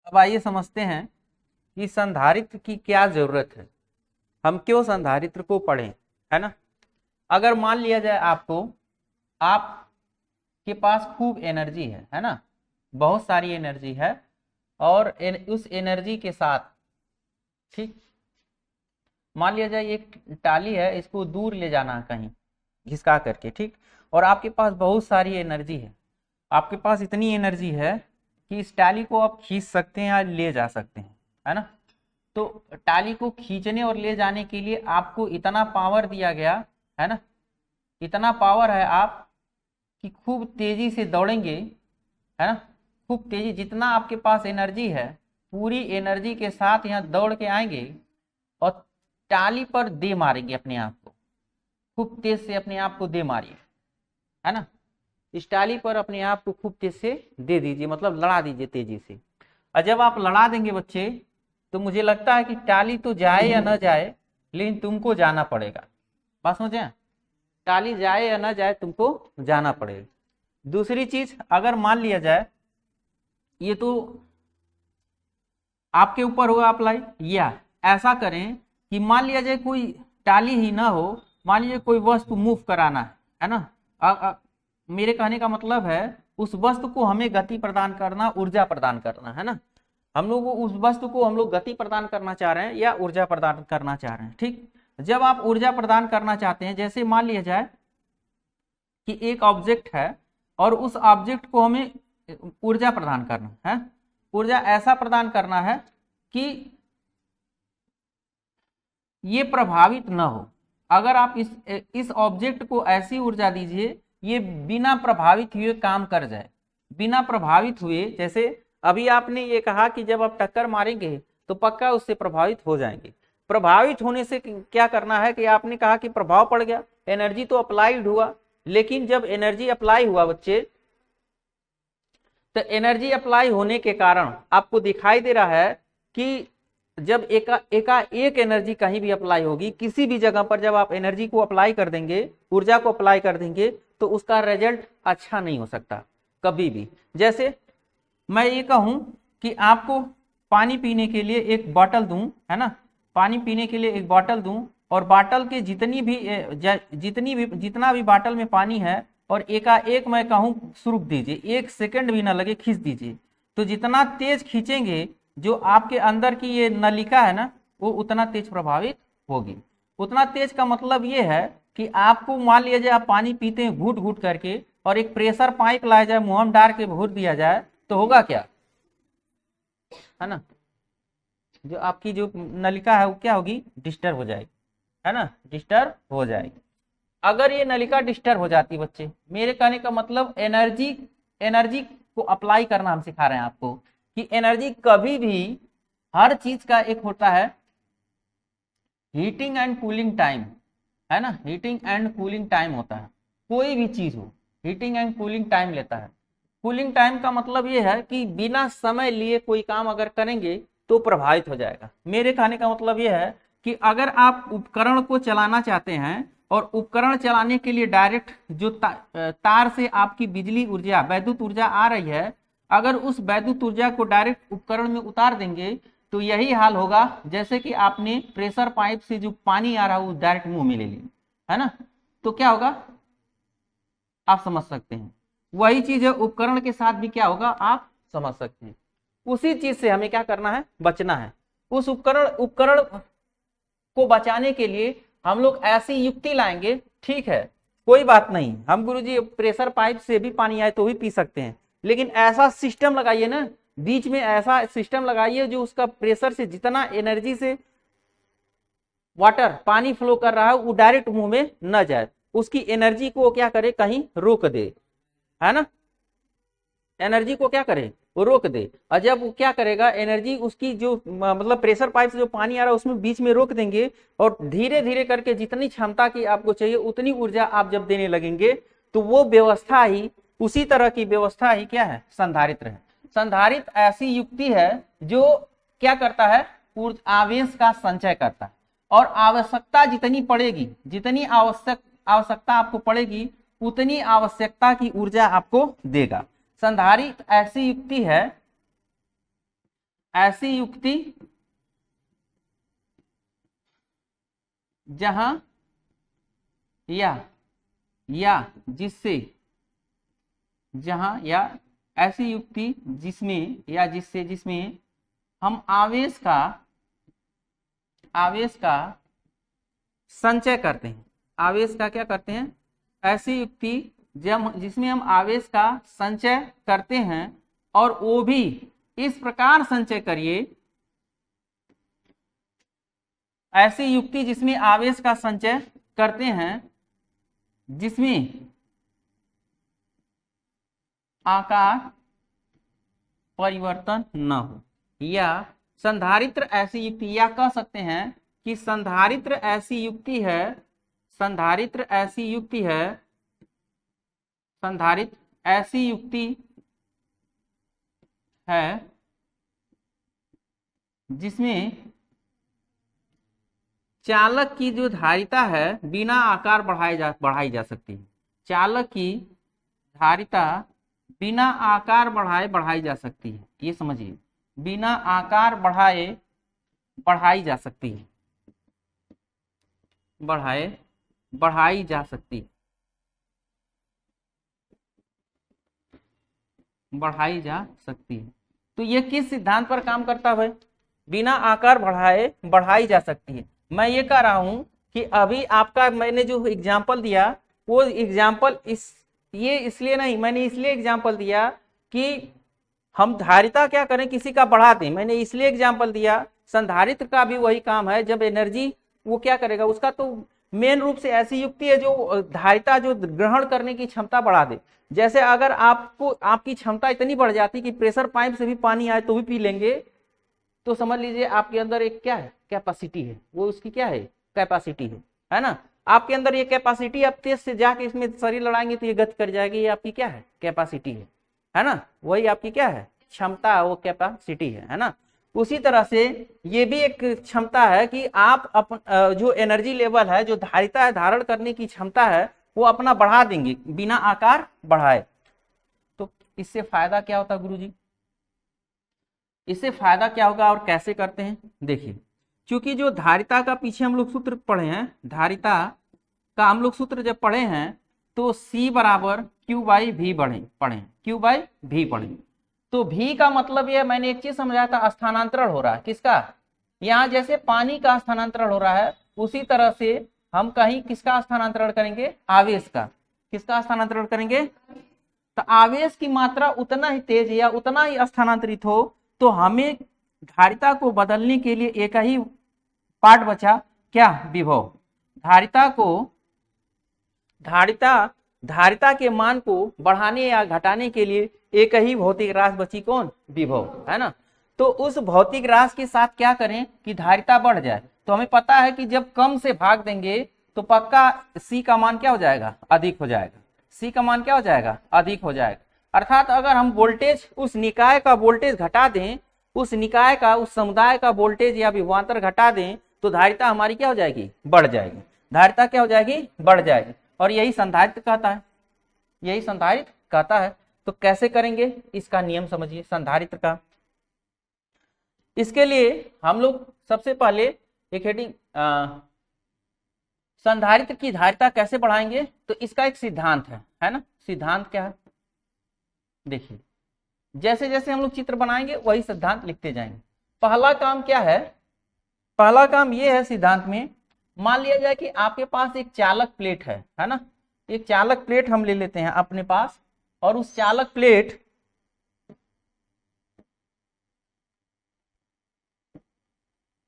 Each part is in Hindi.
अब आइए समझते हैं कि संधारित्र की क्या जरूरत है, हम क्यों संधारित्र को पढ़ें, है ना। अगर मान लिया जाए आपके पास खूब एनर्जी है ना, बहुत सारी एनर्जी है, और उस एनर्जी के साथ, ठीक, मान लिया जाए एक टाली है, इसको दूर ले जाना है कहीं घिसका करके, ठीक, और आपके पास बहुत सारी एनर्जी है, आपके पास इतनी एनर्जी है कि इस टाली को आप खींच सकते हैं या ले जा सकते हैं, है ना। तो टाली को खींचने और ले जाने के लिए आपको इतना पावर दिया गया, है ना, इतना पावर है आप कि खूब तेजी से दौड़ेंगे, है ना, खूब तेजी, जितना आपके पास एनर्जी है पूरी एनर्जी के साथ यहाँ दौड़ के आएंगे और टाली पर दे मारेंगे अपने आप को, खूब तेज से अपने आप को दे मारिए, है ना, इस टाली पर अपने आप को खूब तेज से दे दीजिए, मतलब लड़ा दीजिए तेजी से। और जब आप लड़ा देंगे बच्चे, तो मुझे लगता है कि टाली तो जाए या ना जाए, लेकिन तुमको जाना पड़ेगा। बात समझे, टाली जाए या ना जाए तुमको जाना पड़ेगा। दूसरी चीज, अगर मान लिया जाए, ये तो आपके ऊपर होगा अप्लाई, या ऐसा करें कि मान लिया जाए कोई टाली ही ना हो, मान लीजिए कोई वस्तु मूव कराना है ना। मेरे कहने का मतलब है उस वस्तु को हमें गति प्रदान करना, ऊर्जा प्रदान करना, है ना। हम लोग उस वस्तु को हम लोग गति प्रदान करना चाह रहे हैं या ऊर्जा प्रदान करना चाह रहे हैं, ठीक। जब आप ऊर्जा प्रदान करना चाहते हैं, जैसे मान लिया जाए कि एक ऑब्जेक्ट है और उस ऑब्जेक्ट को हमें ऊर्जा प्रदान करना है, ऊर्जा ऐसा प्रदान करना है कि ये प्रभावित न हो। अगर आप इस ऑब्जेक्ट को ऐसी ऊर्जा दीजिए ये बिना प्रभावित हुए काम कर जाए, बिना प्रभावित हुए। जैसे अभी आपने ये कहा कि जब आप टक्कर मारेंगे तो पक्का उससे प्रभावित हो जाएंगे। प्रभावित होने से क्या करना है कि आपने कहा कि प्रभाव पड़ गया, एनर्जी तो अप्लाइड हुआ, लेकिन जब एनर्जी अप्लाई हुआ बच्चे, तो एनर्जी अप्लाई होने के कारण आपको दिखाई दे रहा है कि जब एक एनर्जी कहीं भी अप्लाई होगी किसी भी जगह पर, जब आप एनर्जी को अप्लाई कर देंगे, ऊर्जा को अप्लाई कर देंगे, तो उसका रिजल्ट अच्छा नहीं हो सकता कभी भी। जैसे मैं ये कहूं कि आपको पानी पीने के लिए एक बॉटल दूं, है ना, पानी पीने के लिए एक बॉटल दूं, और बॉटल के जितना भी बॉटल में पानी है, और एकाएक मैं कहूं शुरू दीजिए, 1 सेकंड भी ना लगे खींच दीजिए, तो जितना तेज खींचेंगे जो आपके अंदर की ये नलिका है ना, वो उतना तेज प्रभावित होगी। उतना तेज का मतलब ये है कि आपको मान लिया जाए आप पानी पीते हैं घूट घूट करके, और एक प्रेशर पाइप लाया जाए, मुंह में डाल के भूर दिया जाए, तो होगा क्या, है ना, जो आपकी जो नलिका है वो क्या होगी, डिस्टर्ब हो जाएगी, है ना, डिस्टर्ब हो जाएगी। अगर ये नलिका डिस्टर्ब हो जाती बच्चे, मेरे कहने का मतलब एनर्जी, एनर्जी को अप्लाई करना हम सिखा रहे हैं आपको कि एनर्जी कभी भी, हर चीज का एक होता है हीटिंग एंड कूलिंग टाइम, है ना, हीटिंग एंड कूलिंग टाइम होता है। कोई भी चीज हो हीटिंग एंड कूलिंग टाइम लेता है। कूलिंग टाइम का मतलब ये है कि बिना समय लिए कोई काम अगर करेंगे तो प्रभावित हो जाएगा। मेरे कहने का मतलब ये है कि अगर आप उपकरण को चलाना चाहते हैं और उपकरण चलाने के लिए डायरेक्ट जो तार से आपकी बिजली ऊर्जा, वैद्युत ऊर्जा आ रही है, अगर उस वैद्युत ऊर्जा को डायरेक्ट उपकरण में उतार देंगे तो यही हाल होगा जैसे कि आपने प्रेशर पाइप से जो पानी आ रहा है वो डायरेक्ट मुंह में ले लिया, है ना, तो क्या होगा आप समझ सकते हैं। वही चीज है उपकरण के साथ भी क्या होगा आप समझ सकते हैं। उसी चीज से हमें क्या करना है, बचना है। उस उपकरण उपकरण को बचाने के लिए हम लोग ऐसी युक्ति लाएंगे, ठीक है, कोई बात नहीं, हम गुरुजी प्रेशर पाइप से भी पानी आए तो भी पी सकते हैं, लेकिन ऐसा सिस्टम लगाइए ना, बीच में ऐसा सिस्टम लगाइए जो उसका प्रेशर से जितना एनर्जी से वाटर पानी फ्लो कर रहा है वो डायरेक्ट मुंह में न जाए, उसकी एनर्जी को क्या करे, कहीं रोक दे, है ना, एनर्जी को क्या करे, वो रोक दे। और जब वो क्या करेगा, एनर्जी उसकी जो मतलब प्रेशर पाइप से जो पानी आ रहा है उसमें बीच में रोक देंगे, और धीरे धीरे करके जितनी क्षमता की आपको चाहिए उतनी ऊर्जा आप जब देने लगेंगे, तो वो व्यवस्था ही, उसी तरह की व्यवस्था ही क्या है, संधारित्र है। संधारित्र ऐसी युक्ति है जो क्या करता है, आवेश का संचय करता है, और आवश्यकता जितनी पड़ेगी, जितनी आवश्यकता आपको पड़ेगी उतनी आवश्यकता की ऊर्जा आपको देगा। संधारित्र ऐसी युक्ति है ऐसी युक्ति जहां या जिससे, जहां या ऐसी युक्ति जिसमें या जिसमें हम आवेश का संचय करते हैं। आवेश का क्या करते हैं? ऐसी युक्ति जिसमें हम आवेश का संचय करते हैं, और वो भी इस प्रकार संचय करिए, ऐसी युक्ति जिसमें आवेश का संचय करते हैं जिसमें आकार परिवर्तन न हो, या संधारित्र ऐसी युक्ति, या कह सकते हैं कि संधारित्र ऐसी युक्ति है, संधारित्र ऐसी युक्ति है जिसमें चालक की जो धारिता है बिना आकार बढ़ाई जा सकती है। चालक की धारिता बिना आकार बढ़ाई जा सकती है, ये समझिए, बिना आकार बढ़ाई जा सकती है, बढ़ाई जा सकती है, बढ़ाई जा सकती है। तो ये किस सिद्धांत पर काम करता है भाई? बिना आकार बढ़ाई जा सकती है। मैं ये कह रहा हूं कि अभी आपका मैंने जो एग्जाम्पल दिया वो एग्जाम्पल इसलिए नहीं, मैंने इसलिए एग्जाम्पल दिया कि हम धारिता क्या करें, किसी का बढ़ा दें, मैंने इसलिए एग्जाम्पल दिया। संधारित्र का भी वही काम है, जब एनर्जी वो क्या करेगा, उसका तो मेन रूप से ऐसी युक्ति है जो धारिता जो ग्रहण करने की क्षमता बढ़ा दे। जैसे अगर आपकी क्षमता इतनी बढ़ जाती कि प्रेशर पाइप से भी पानी आए तो भी पी लेंगे, तो समझ लीजिए आपके अंदर एक क्या है, कैपेसिटी है, वो उसकी क्या है, कैपेसिटी है ना। आपके अंदर ये कैपेसिटी, आप तेज से जाके इसमें शरीर लड़ाएंगे तो ये गति कर जाएगी, ये आपकी क्या है, कैपेसिटी है ना, वही आपकी क्या है, क्षमता, वो कैपेसिटी है ना। उसी तरह से ये भी एक क्षमता है कि आप जो एनर्जी लेवल है, जो धारिता है, धारण करने की क्षमता है, वो अपना बढ़ा देंगे बिना आकार बढ़ाए। तो इससे फायदा क्या होता है गुरुजी? इससे फायदा क्या होगा और कैसे करते हैं, देखिए, क्योंकि जो धारिता का पीछे हम लोग सूत्र पढ़े हैं, धारिता का हम लोग सूत्र जब पढ़े हैं तो C बराबर Q/V पढ़े, Q/V पढ़े। तो V का मतलब ये, मैंने एक चीज समझाया था, स्थानांतरण हो रहा है, किसका? यहाँ जैसे पानी का स्थानांतरण हो रहा है, उसी तरह से हम कहीं किसका स्थानांतरण करेंगे, आवेश का। किसका स्थानांतरण करेंगे? तो आवेश की मात्रा उतना ही तेज या उतना ही स्थानांतरित हो, तो हमें धारिता को बदलने के लिए एक ही पार्ट बचा, क्या? विभव। धारिता के मान को बढ़ाने या घटाने के लिए एक ही भौतिक राशि बची, कौन? विभव, है ना। तो उस भौतिक राशि के साथ क्या करें कि धारिता बढ़ जाए। तो हमें पता है कि जब कम से भाग देंगे तो पक्का C का मान क्या हो जाएगा, अधिक हो जाएगा। C का मान क्या हो जाएगा, अधिक हो जाएगा। अर्थात अगर हम वोल्टेज, उस निकाय का वोल्टेज घटा दें, उस निकाय का, उस समुदाय का वोल्टेज या विभवांतर घटा दें, तो धारिता हमारी क्या हो जाएगी, बढ़ जाएगी। धारिता क्या हो जाएगी, बढ़ जाएगी। और यही संधारित्र कहता है, यही संधारित्र कहता है। तो कैसे करेंगे, इसका नियम समझिए संधारित्र का। इसके लिए हम लोग सबसे पहले एक हेडिंग, संधारित्र की धारिता कैसे बढ़ाएंगे, तो इसका एक सिद्धांत है ना। सिद्धांत क्या है, देखिए, जैसे जैसे हम लोग चित्र बनाएंगे वही सिद्धांत लिखते जाएंगे। पहला काम क्या है, पहला काम ये है सिद्धांत में, मान लिया जाए कि आपके पास एक चालक प्लेट है ना। एक चालक प्लेट हम ले लेते हैं अपने पास, और उस चालक प्लेट,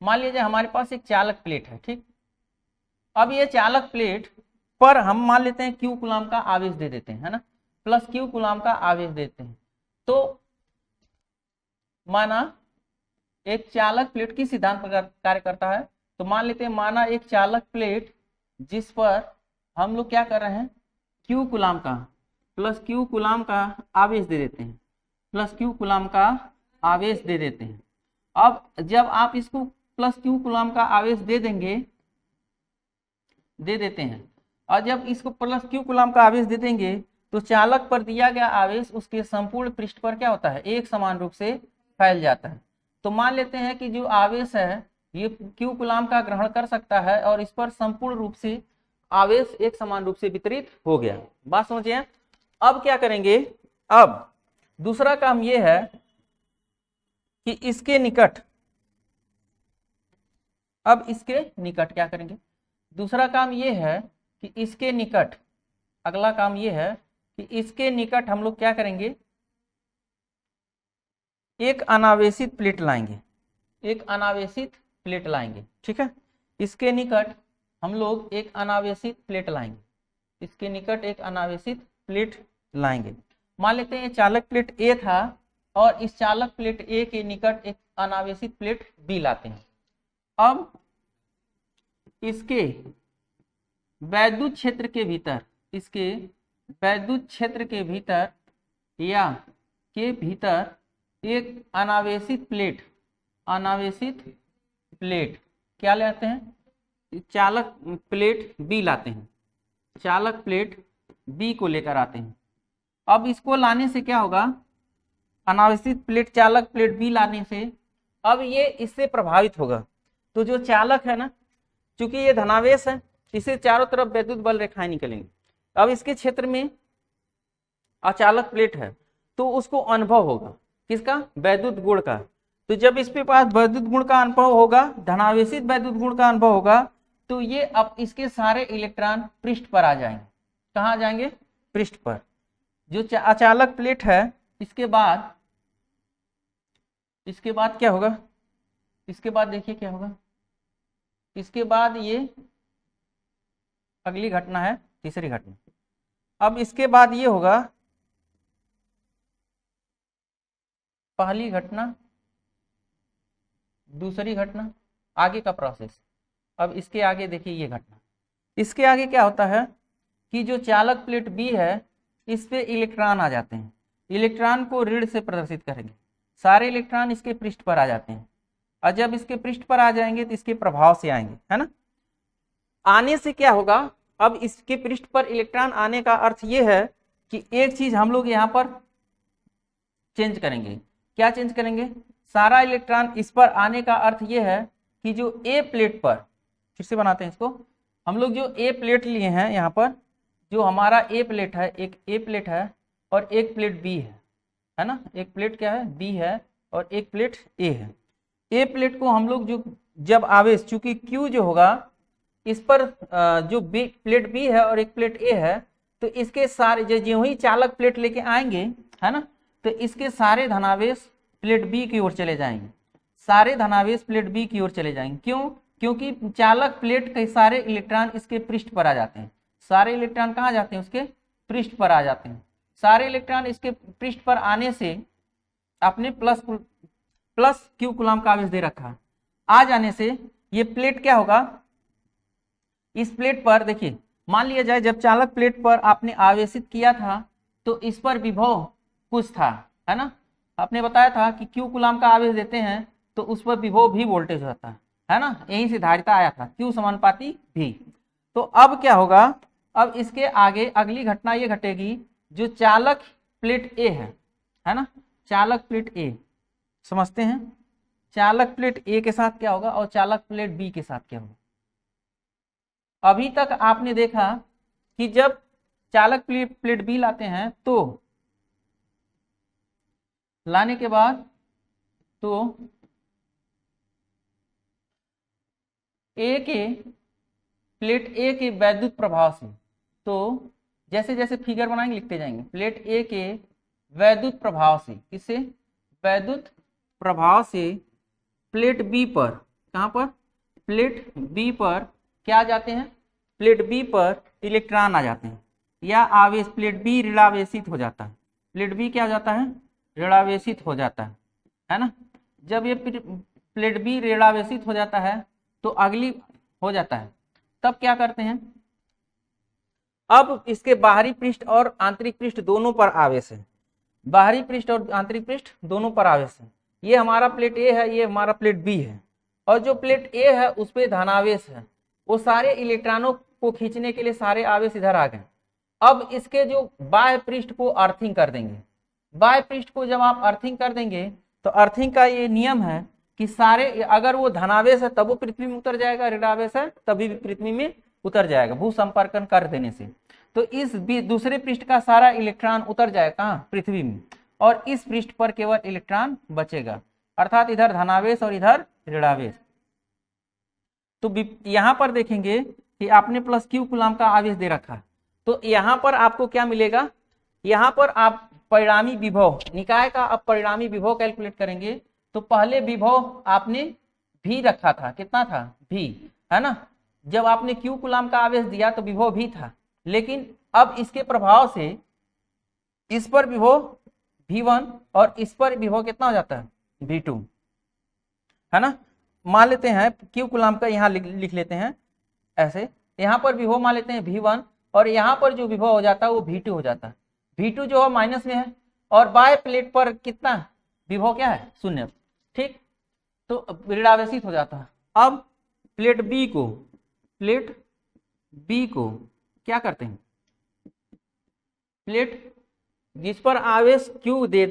मान लीजिए हमारे पास एक चालक प्लेट है, ठीक। अब ये चालक प्लेट पर हम मान लेते हैं Q कूलम का आवेश दे देते हैं, है ना, प्लस Q कूलम का आवेश देते हैं। तो माना एक चालक प्लेट की सिद्धांत पर कार्य करता है। तो मान लेते हैं, माना एक चालक प्लेट जिस पर हम लोग क्या कर रहे हैं, Q कूलम का प्लस Q कूलम का आवेश दे देते हैं, प्लस Q कूलम का आवेश दे देते हैं। अब जब आप इसको प्लस Q कूलम का आवेश दे देते हैं, और जब इसको प्लस Q कूलम का आवेश दे देंगे, तो चालक पर दिया गया आवेश उसके संपूर्ण पृष्ठ पर क्या होता है, एक समान रूप से फैल जाता है। तो मान लेते हैं कि जो आवेश है ये q कूलाम का ग्रहण कर सकता है और इस पर संपूर्ण रूप से आवेश एक समान रूप से वितरित हो गया। बात समझिए। अब क्या करेंगे, अब दूसरा काम ये है कि इसके निकट, अब इसके निकट क्या करेंगे, दूसरा काम ये है कि इसके निकट, अगला काम ये है कि इसके निकट हम लोग क्या करेंगे, एक अनावेशित प्लेट लाएंगे, एक अनावेशित प्लेट लाएंगे। ठीक है, इसके निकट हम लोग एक अनावेशित प्लेट लाएंगे, इसके निकट एक अनावेशित प्लेट लाएंगे। मान लेते हैं चालक प्लेट ए था और इस चालक प्लेट ए के निकट एक अनावेशित प्लेट बी लाते हैं। अब इसके वैद्युत क्षेत्र के भीतर, इसके वैद्युत क्षेत्र के भीतर या के भीतर एक अनावेशित प्लेट, अनावेशित प्लेट क्या लाते हैं, चालक प्लेट बी लाते हैं, चालक प्लेट बी को लेकर आते हैं। अब इसको लाने से क्या होगा, अनावेशित प्लेट चालक प्लेट बी लाने से अब ये इससे प्रभावित होगा। तो जो चालक है ना, चूंकि ये धनावेश है, इसे चारों तरफ वैद्युत बल रेखाएं निकलेंगी। अब इसके क्षेत्र में अचालक प्लेट है तो उसको अनुभव होगा, किसका, वैद्युत गुण का। तो जब इसके पास वैद्युत गुण का अनुभव होगा, धनावेशित वैद्युत गुण का अनुभव होगा, तो ये अब इसके सारे इलेक्ट्रॉन पृष्ठ पर आ जाएंगे। कहाँ जाएंगे, पृष्ठ पर। जो अचालक प्लेट है इसके बाद क्या होगा, इसके बाद देखिए क्या होगा, इसके बाद ये अगली घटना है, तीसरी घटना। अब इसके बाद ये होगा, पहली घटना, दूसरी घटना, आगे का प्रोसेस। अब इसके आगे देखिए ये घटना, इसके आगे क्या होता है कि जो चालक प्लेट बी है इस पे इलेक्ट्रॉन आ जाते हैं, इलेक्ट्रॉन को ऋण से प्रदर्शित करेंगे, सारे इलेक्ट्रॉन इसके पृष्ठ पर आ जाते हैं। और जब इसके पृष्ठ पर आ जाएंगे तो इसके प्रभाव से आएंगे, है ना। आने से क्या होगा, अब इसके पृष्ठ पर इलेक्ट्रॉन आने का अर्थ ये है कि एक चीज हम लोग यहाँ पर चेंज करेंगे। क्या चेंज करेंगे, सारा इलेक्ट्रॉन इस पर आने का अर्थ ये है कि जो ए प्लेट पर, फिर से बनाते हैं इसको, हम लोग जो ए प्लेट लिए हैं यहाँ पर, जो हमारा ए प्लेट है, एक ए प्लेट है और एक प्लेट बी है ना, एक प्लेट क्या है, बी है और एक प्लेट ए है। ए प्लेट को हम लोग जो जब आवेश, चूंकि क्यू जो होगा इस पर जो बी प्लेट बी है और एक प्लेट ए है, तो इसके सारे जो ही चालक प्लेट लेके आएंगे, है ना, तो इसके सारे धनावेश प्लेट बी की ओर चले जाएंगे, सारे धनावेश प्लेट बी की ओर चले जाएंगे। क्यों, क्योंकि चालक प्लेट के सारे इलेक्ट्रॉन इसके पृष्ठ पर आ जाते हैं, सारे इलेक्ट्रॉन कहाँ जाते हैं, उसके पृष्ठ पर आ जाते हैं। सारे इलेक्ट्रॉन इसके पृष्ठ पर आने से आपने प्लस क्यू कूलाम का आवेश दे रखा है, आ जाने से ये प्लेट क्या होगा, इस प्लेट पर देखिए, मान लिया जाए जब चालक प्लेट पर आपने आवेशित किया था तो इस पर विभव कुछ था, है ना, आपने बताया था कि क्यू कूलाम का आवेश देते हैं तो उस पर विभव भी वोल्टेज होता है ना, यहीं से धारिता आया था, क्यू समानुपाती भी। तो अब क्या होगा, अब इसके आगे अगली घटना ये घटेगी, जो चालक प्लेट ए है ना, चालक प्लेट ए, समझते हैं, चालक प्लेट ए के साथ क्या होगा और चालक प्लेट बी के साथ क्या होगा। अभी तक आपने देखा कि जब चालक प्लेट बी लाते हैं तो लाने के बाद तो ए के प्लेट ए के वैद्युत प्रभाव से, तो जैसे जैसे फिगर बनाएंगे लिखते जाएंगे, प्लेट ए के वैद्युत प्रभाव से, किससे, वैद्युत प्रभाव से प्लेट बी पर, कहां पर, प्लेट बी पर क्या आ जाते हैं, प्लेट बी पर इलेक्ट्रॉन आ जाते हैं या आवेश, प्लेट बी ऋणावेशित हो जाता है, प्लेट बी क्या हो जाता है, ऋणावेशित हो जाता है ना। जब ये प्लेट बी ऋणावेशित हो जाता है तो अगली हो जाता है, तब क्या करते हैं, अब इसके बाहरी पृष्ठ और आंतरिक पृष्ठ दोनों पर आवेश है, बाहरी पृष्ठ और आंतरिक पृष्ठ दोनों पर आवेश है। ये हमारा प्लेट ए है, ये हमारा प्लेट बी है, और जो प्लेट ए है उस पर धनावेश है, वो सारे इलेक्ट्रॉनों को खींचने के लिए सारे आवेश इधर आ गए। अब इसके जो बाह्य पृष्ठ को अर्थिंग कर देंगे, बाह्य पृष्ठ को जब आप अर्थिंग कर देंगे तो अर्थिंग का ये नियम है कि सारे, अगर वो धनावेश है तब वो पृथ्वी में उतर जाएगा, ऋणावेश है तभी भी पृथ्वी में उतर जाएगा भू संपर्कन कर देने से। तो इस दूसरे पृष्ठ का सारा इलेक्ट्रॉन उतर जाएगा कहाँ, पृथ्वी में, और इस पृष्ठ पर केवल इलेक्ट्रॉन बचेगा, अर्थात इधर धनावेश और इधर ऋणावेश। तो यहां पर देखेंगे कि आपने प्लस क्यू कूलम का आवेश दे रखा, तो यहां पर आपको क्या मिलेगा, यहां पर आप परिणामी विभव निकाय का अब परिणामी विभव कैलकुलेट करेंगे। तो पहले विभव आपने भी रखा था, कितना था, भी, है ना। जब आपने क्यू कूलम का आवेश दिया तो विभव भी था, लेकिन अब इसके प्रभाव से इस पर विभव V1 और इस पर विभव कितना हो जाता है, V2, है ना। मान लेते हैं क्यू कूलम का यहाँ लिख लेते हैं ऐसे, यहाँ पर विभव मान लेते हैं V1 और यहाँ पर जो विभव हो जाता है वो V2 हो जाता है। V2 जो है माइनस में है और बाय प्लेट पर कितना विभव क्या है, शून्य, ठीक, तो ऋणावेशित हो जाता है। अब प्लेट बी को क्या करते हैं, प्लेट जिस पर आवेश Q दे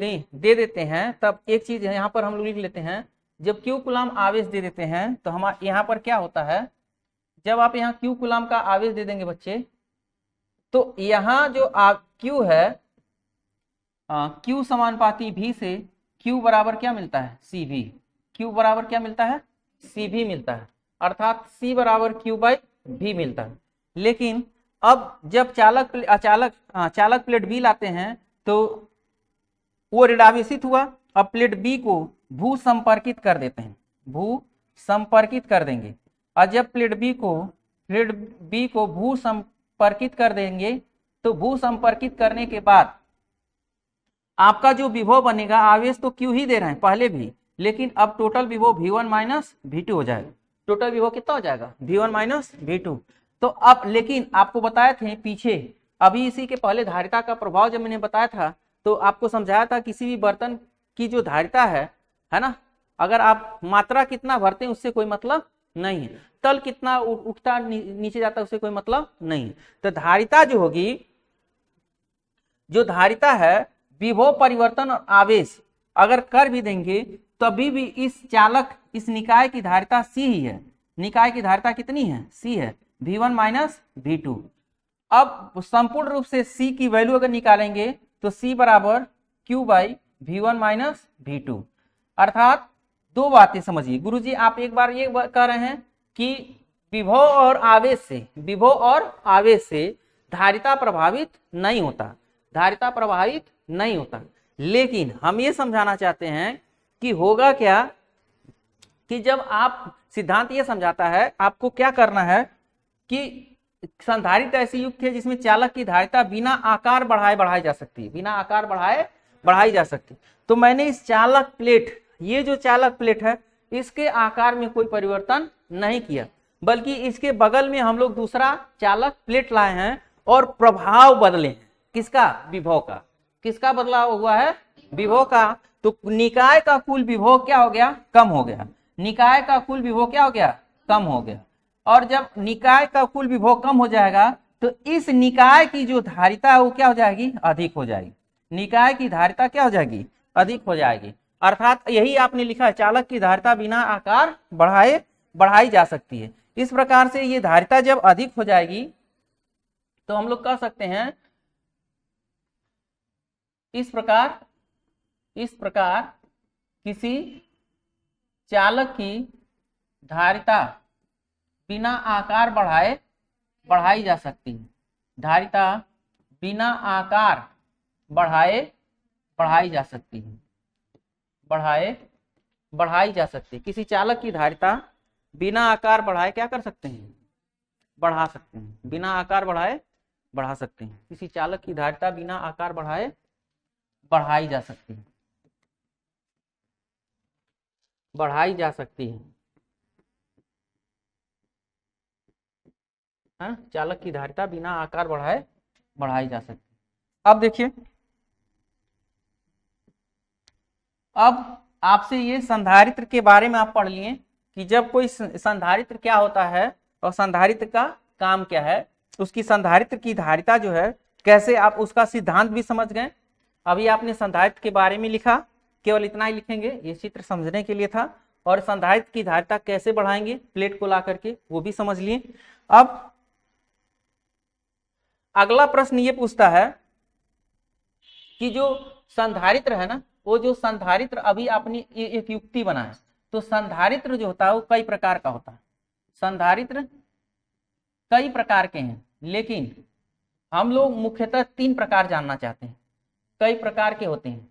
देते हैं, तब एक चीज है यहाँ पर हम लोग लिख लेते हैं, जब Q कूलम आवेश दे देते हैं तो हमारे यहाँ पर क्या होता है, जब आप यहाँ Q कूलम का आवेश दे देंगे बच्चे, तो यहाँ जो Q है, Q समानुपाती V से Q बराबर क्या मिलता है, CV, Q बराबर क्या मिलता है, CV मिलता है, अर्थात C बराबर Q बाई V मिलता है। लेकिन अब जब चालक प्लेट B लाते हैं तो वो ऋणावेशित हुआ, अब प्लेट B को भू संपर्कित कर देते हैं, भू संपर्कित कर देंगे, और जब प्लेट B को भू संपर्कित कर देंगे तो भू संपर्कित करने के बाद आपका जो विभव बनेगा, आवेश तो Q ही दे रहे हैं पहले भी, लेकिन अब टोटल विभव V1 माइनस V2 हो जाएगा। टोटल विभव कितना हो जाएगा, V1 माइनस V2। तो अब लेकिन आपको बताए थे पीछे, अभी इसी के पहले धारिता का प्रभाव जब मैंने बताया था तो आपको समझाया था किसी भी बर्तन की जो धारिता है ना, अगर आप मात्रा कितना भरते हैं उससे कोई मतलब नहीं है, तल कितना उठता नीचे जाता है उससे कोई मतलब नहीं है। तो धारिता जो होगी, जो धारिता है, विभव परिवर्तन और आवेश अगर कर भी देंगे तभी भी इस निकाय की धारिता C ही है। निकाय की धारिता कितनी है, C है, V1 माइनस V2। अब संपूर्ण रूप से C की वैल्यू अगर निकालेंगे तो C बराबर Q by V1 minus V2, अर्थात दो बातें समझिए गुरुजी, आप एक बार ये कह रहे हैं कि विभव और आवेश से धारिता प्रभावित नहीं होता, धारिता प्रभावित नहीं होता, लेकिन हम ये समझाना चाहते हैं कि होगा क्या, कि जब आप सिद्धांत ये समझाता है आपको क्या करना है कि संधारित्र ऐसी युक्त है जिसमें चालक की धारिता बिना आकार बढ़ाई जा सकती है, बिना आकार बढ़ाई जा सकती। तो मैंने इस चालक प्लेट, ये जो चालक प्लेट है, इसके आकार में कोई परिवर्तन नहीं किया, बल्कि इसके बगल में हम लोग दूसरा चालक प्लेट लाए हैं और प्रभाव बदले हैं, किसका, विभव का। किसका बदलाव हुआ है, विभव का। तो निकाय का कुल विभव क्या हो गया, कम हो गया, निकाय का कुल विभव क्या हो गया, कम हो गया। और जब निकाय का कुल विभव कम हो जाएगा तो इस निकाय की जो धारिता है वो क्या हो जाएगी, अधिक हो जाएगी। निकाय की धारिता क्या हो जाएगी, अधिक हो जाएगी, अर्थात यही आपने लिखा है, चालक की धारिता बिना आकार बढ़ाई जा सकती है। इस प्रकार से ये धारिता जब अधिक हो जाएगी तो हम लोग कह सकते हैं इस प्रकार किसी चालक की धारिता बिना आकार बढ़ाई जा सकती है, धारिता बिना आकार बढ़ाई जा सकती है, बढ़ाई जा सकती है। किसी चालक की धारिता बिना आकार बढ़ाए क्या कर सकते हैं, बढ़ा सकते हैं, बिना आकार बढ़ा सकते हैं। किसी चालक की धारिता बिना आकार बढ़ाई जा सकती है, बढ़ाई जा सकती है, हाँ? चालक की धारिता बिना आकार बढ़ाई जा सकती है। अब देखिए, अब आपसे ये संधारित्र के बारे में आप पढ़ लिए कि जब कोई संधारित्र क्या होता है और संधारित्र का काम क्या है, उसकी संधारित्र की धारिता जो है कैसे, आप उसका सिद्धांत भी समझ गए। अभी आपने संधारित्र के बारे में लिखा, केवल इतना ही लिखेंगे, ये चित्र समझने के लिए था। और संधारित्र की धारिता कैसे बढ़ाएंगे प्लेट को ला करके, वो भी समझ लिए। अब अगला प्रश्न ये पूछता है कि जो संधारित्र है ना, वो जो संधारित्र अभी आपने एक युक्ति बना है, तो संधारित्र जो होता है वो कई प्रकार का होता है। संधारित्र कई प्रकार के हैं, लेकिन हम लोग मुख्यतः 3 प्रकार जानना चाहते हैं। कई प्रकार के होते हैं,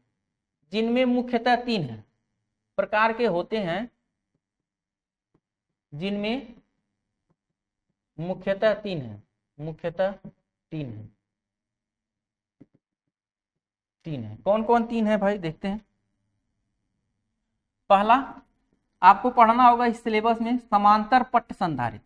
जिनमें मुख्यतः 3 है प्रकार के होते हैं, जिनमें मुख्यतः 3 है, मुख्यतः 3 है। 3 है, कौन कौन 3 है भाई, देखते हैं। पहला आपको पढ़ना होगा इस सिलेबस में, समांतर पट्ट संधारित्र।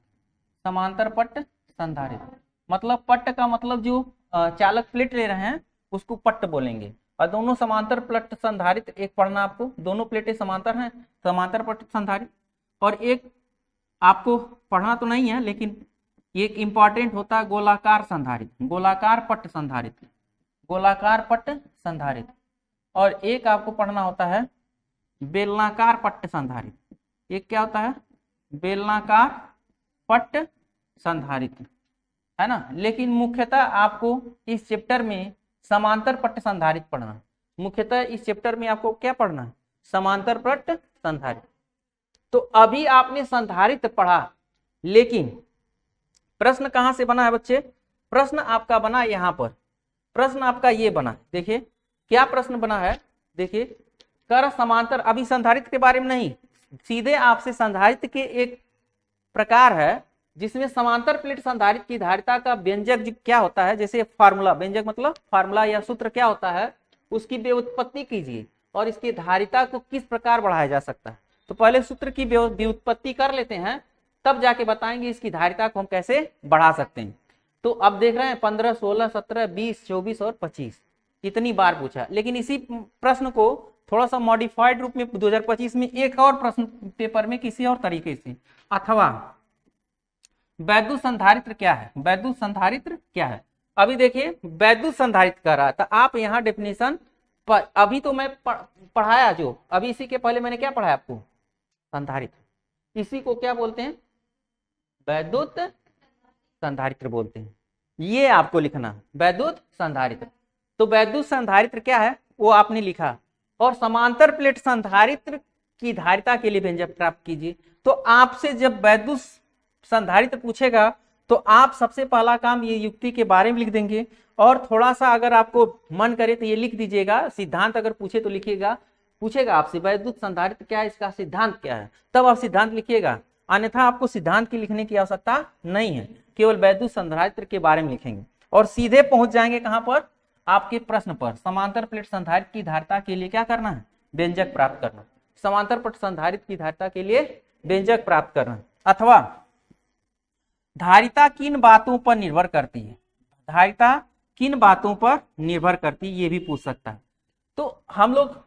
समांतर पट्ट संधारित्र मतलब पट्ट का मतलब जो चालक प्लेट ले रहे हैं उसको पट्ट बोलेंगे, और दोनों समांतर पट्ट संधारित्र एक पढ़ना आपको, दोनों प्लेटें समांतर हैं, समांतर पट्ट संधारित्र। और एक आपको पढ़ना तो नहीं है, लेकिन एक इंपॉर्टेंट होता है गोलाकार संधारित्र, गोलाकार पट्ट संधारित्र, गोलाकार पट्ट संधारित्र। और एक आपको पढ़ना होता है बेलनाकार पट्ट संधारित्र। एक क्या होता है, बेलनाकार पट्ट संधारित्र, है ना। लेकिन मुख्यतः आपको इस चैप्टर में समांतर पट्ट संधारित्र पढ़ना है। मुख्यतः इस चैप्टर में आपको क्या पढ़ना है, समांतर पट्ट संधारित्र। तो अभी आपने संधारित्र पढ़ा, लेकिन प्रश्न कहां से बना है बच्चे, प्रश्न आपका बना यहां पर, प्रश्न आपका ये बना, देखिए क्या प्रश्न बना है, देखिए कर समांतर, अभी संधारित्र के बारे में नहीं, सीधे आपसे संधारित्र के एक प्रकार है जिसमें समांतर प्लेट संधारित्र की धारिता का व्यंजक क्या होता है, जैसे फार्मूला, व्यंजक मतलब फार्मूला या सूत्र क्या होता है, उसकी व्युत्पत्ति कीजिए और इसकी धारिता को किस प्रकार बढ़ाया जा सकता है। तो पहले सूत्र की व्युत्पत्ति कर लेते हैं, तब जाके बताएंगे इसकी धारिता को हम कैसे बढ़ा सकते हैं। तो अब देख रहे हैं 15, 16, 17, 20, 24 और 25 कितनी बार पूछा, लेकिन इसी प्रश्न को थोड़ा सा मॉडिफाइड रूप में 2025 में एक और प्रश्न पेपर में किसी और तरीके से, अथवा वैद्युत संधारित्र क्या है, वैद्युत संधारित्र क्या है। अभी देखिए वैद्युत संधारित्र कर रहा था, आप यहाँ डेफिनेशन अभी तो मैं पढ़ाया, जो अभी इसी के पहले मैंने क्या पढ़ाया आपको, संधारित्र, इसी को क्या बोलते हैं, वैद्युत संधारित्र बोलते हैं। ये आपको लिखना वैद्युत संधारित्र। तो वैद्युत संधारित्र क्या है वो आपने लिखा, और समांतर प्लेट संधारित्र की धारिता के लिए व्यंजक प्राप्त कीजिए। तो आपसे जब वैद्युत संधारित्र पूछेगा तो आप सबसे पहला काम ये युक्ति के बारे में लिख देंगे, और थोड़ा सा अगर आपको मन करे तो ये लिख दीजिएगा, सिद्धांत अगर पूछे तो लिखिएगा, पूछेगा आपसे वैद्युत संधारित्र क्या है, इसका सिद्धांत क्या है, तब आप सिद्धांत लिखिएगा, अन्यथा आपको सिद्धांत की लिखने की आवश्यकता नहीं है, केवल वैद्युत संधारित्र के बारे में लिखेंगे और सीधे पहुंच जाएंगे कहां पर, आपके प्रश्न पर, समांतर प्लेट संधारित्र की धारिता के लिए क्या करना है, व्यंजक प्राप्त करना, समांतर प्लेट संधारित्र की धारिता के लिए व्यंजक प्राप्त करना। अथवा धारिता किन बातों पर निर्भर करती है, धारिता किन बातों पर निर्भर करती है, ये भी पूछ सकता है। तो हम लोग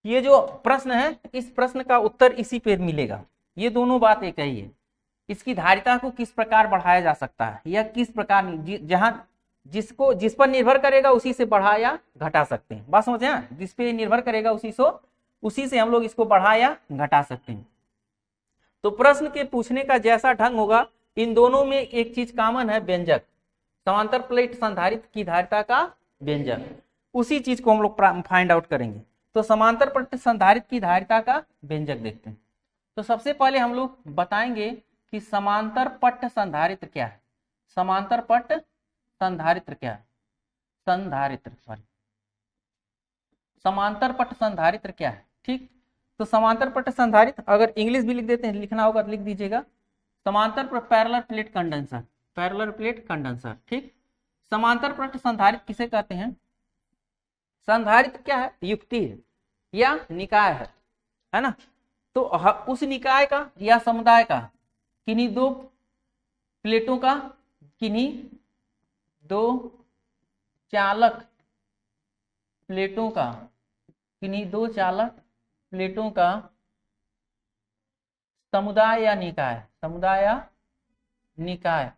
ये जो प्रश्न है, इस प्रश्न का उत्तर इसी पे मिलेगा, ये दोनों बात एक ही है, इसकी धारिता को किस प्रकार बढ़ाया जा सकता है, या किस प्रकार जहां जिस पर निर्भर करेगा उसी से बढ़ा या घटा सकते हैं। बात समझे, जिस पे निर्भर करेगा उसी से हम लोग इसको बढ़ा या घटा सकते हैं। तो प्रश्न के पूछने का जैसा ढंग होगा, इन दोनों में एक चीज कॉमन है, व्यंजक, समांतर प्लेट संधारित्र की धारिता का व्यंजक, उसी चीज को हम लोग फाइंड आउट करेंगे। तो समांतर प्लेट संधारित्र की धारिता का व्यंजक देखते हैं। तो सबसे पहले हम लोग बताएंगे कि समांतर पट्ट संधारित्र क्या है, समांतर पट्ट संधारित्र क्या है, समांतर पट्ट संधारित्र क्या है, ठीक। तो समांतर पट्ट संधारित्र, अगर इंग्लिश भी लिख देते हैं, लिखना होगा तो लिख दीजिएगा, समांतर parallel plate condenser, parallel plate condenser, ठीक। समांतर पट्ट संधारित्र किसे कहते हैं, संधारित्र क्या है, युक्ति है या निकाय है ना। तो उस निकाय का या समुदाय का किन्हीं दो प्लेटों का, किन्हीं दो चालक प्लेटों का, किन्हीं दो चालक प्लेटों का समुदाय या निकाय, समुदाय या निकाय,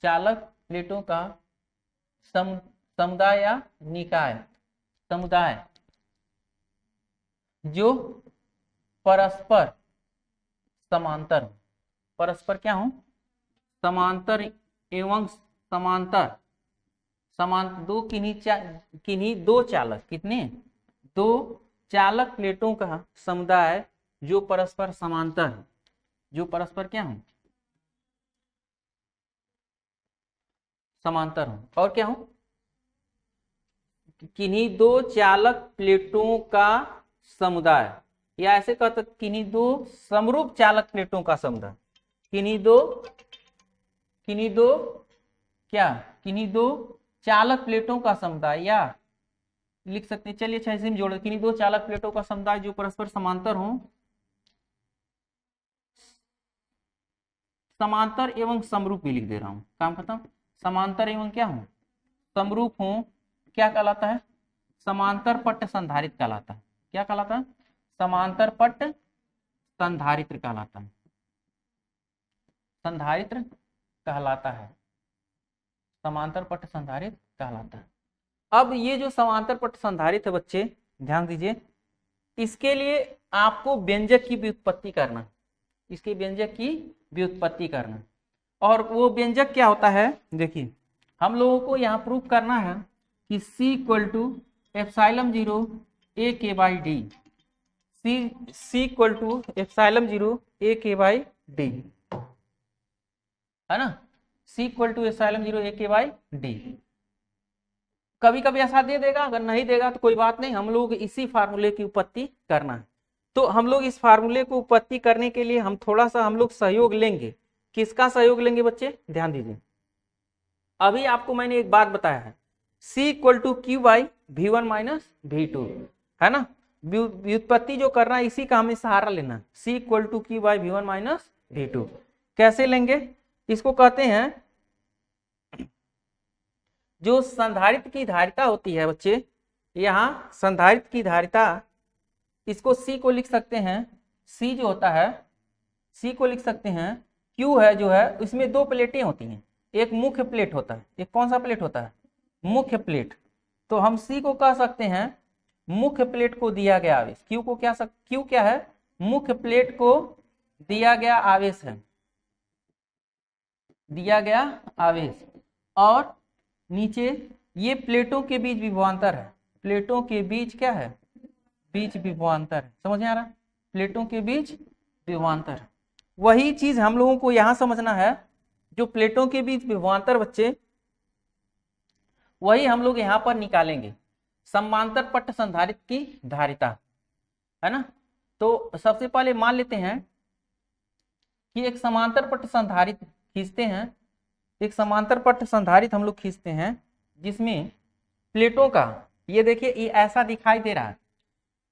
चालक प्लेटों का समुदाय या निकाय, समुदाय जो परस्पर समांतर हो, परस्पर क्या हो, समांतर एवं समांतर, दो किन्हीं दो चालक, कितने, दो चालक प्लेटों का समुदाय जो परस्पर समांतर है, जो परस्पर क्या हो, समांतर हो, और क्या हो, किन्हीं दो चालक प्लेटों का समुदाय, या ऐसे कहते किन्हीं दो समरूप चालक प्लेटों का समुदाय, किन्हीं दो क्या, किन्हीं दो चालक प्लेटों का समुदाय, या लिख सकते हैं, चलिए अच्छा इसी में जोड़, किन्हीं दो चालक प्लेटों का समुदाय जो परस्पर समांतर हो, समांतर एवं समरूप भी लिख दे रहा हूं, काम खत्म, समांतर एवं क्या हो, समरूप हो, क्या कहलाता है, समांतर पट्ट संधारित्र कहलाता है, क्या कहलाता है, समांतर पट्ट संधारित्र कहलाता है, संधारित्र कहलाता है, समांतर पट्ट संधारित्र कहलाता है। अब ये जो समांतर पट्ट संधारित्र है बच्चे ध्यान दीजिए, इसके लिए आपको व्यंजक की व्युत्पत्ति करना, इसके व्यंजक की व्युत्पत्ति करना, और वो व्यंजक क्या होता है, देखिए हम लोगों को यहाँ प्रूफ करना है कि C equal to epsilon 0 A K by D, C equal to epsilon 0 A K by D, है ना, C equal to epsilon 0 A K by D. कभी कभी ऐसा दे देगा, अगर नहीं देगा तो कोई बात नहीं, हम लोग इसी फार्मूले की उत्पत्ति करना है। तो हम लोग इस फार्मूले को उत्पत्ति करने के लिए हम थोड़ा सा हम लोग सहयोग लेंगे, किसका सहयोग लेंगे बच्चे, ध्यान दीजिए, अभी आपको मैंने एक बात बताया है, C equal to Q by V1 minus V2, है ना, व्युत्पत्ति जो करना है इसी का हमें सहारा लेना, C equal to Q by V1 minus V2, कैसे लेंगे, इसको कहते हैं जो संधारित्र की धारिता होती है बच्चे, यहाँ संधारित्र की धारिता, इसको C को लिख सकते हैं, C जो होता है C को लिख सकते हैं, Q है जो है, इसमें दो प्लेटें होती हैं, एक मुख्य प्लेट होता है, एक कौन सा प्लेट होता है, मुख्य प्लेट, तो हम C को कह सकते हैं मुख्य प्लेट को दिया गया आवेश, Q को क्या Q क्या है, मुख्य प्लेट को दिया गया आवेश है, दिया गया आवेश, और नीचे ये प्लेटों के बीच विभवांतर है, प्लेटों के बीच क्या है, बीच विभवांतर है, समझ में आ रहा है, प्लेटों के बीच विभवांतर, वही चीज हम लोगों को यहां समझना है, जो प्लेटों के बीच विभवांतर बच्चे, वही हम लोग यहां पर निकालेंगे, समांतर पट्ट संधारित्र की धारिता, है ना। तो सबसे पहले मान लेते हैं कि एक समांतर पट्ट संधारित्र खींचते हैं, एक समांतर पट्ट संधारित्र हम लोग खींचते हैं, जिसमें प्लेटों का, ये देखिए ये ऐसा दिखाई दे रहा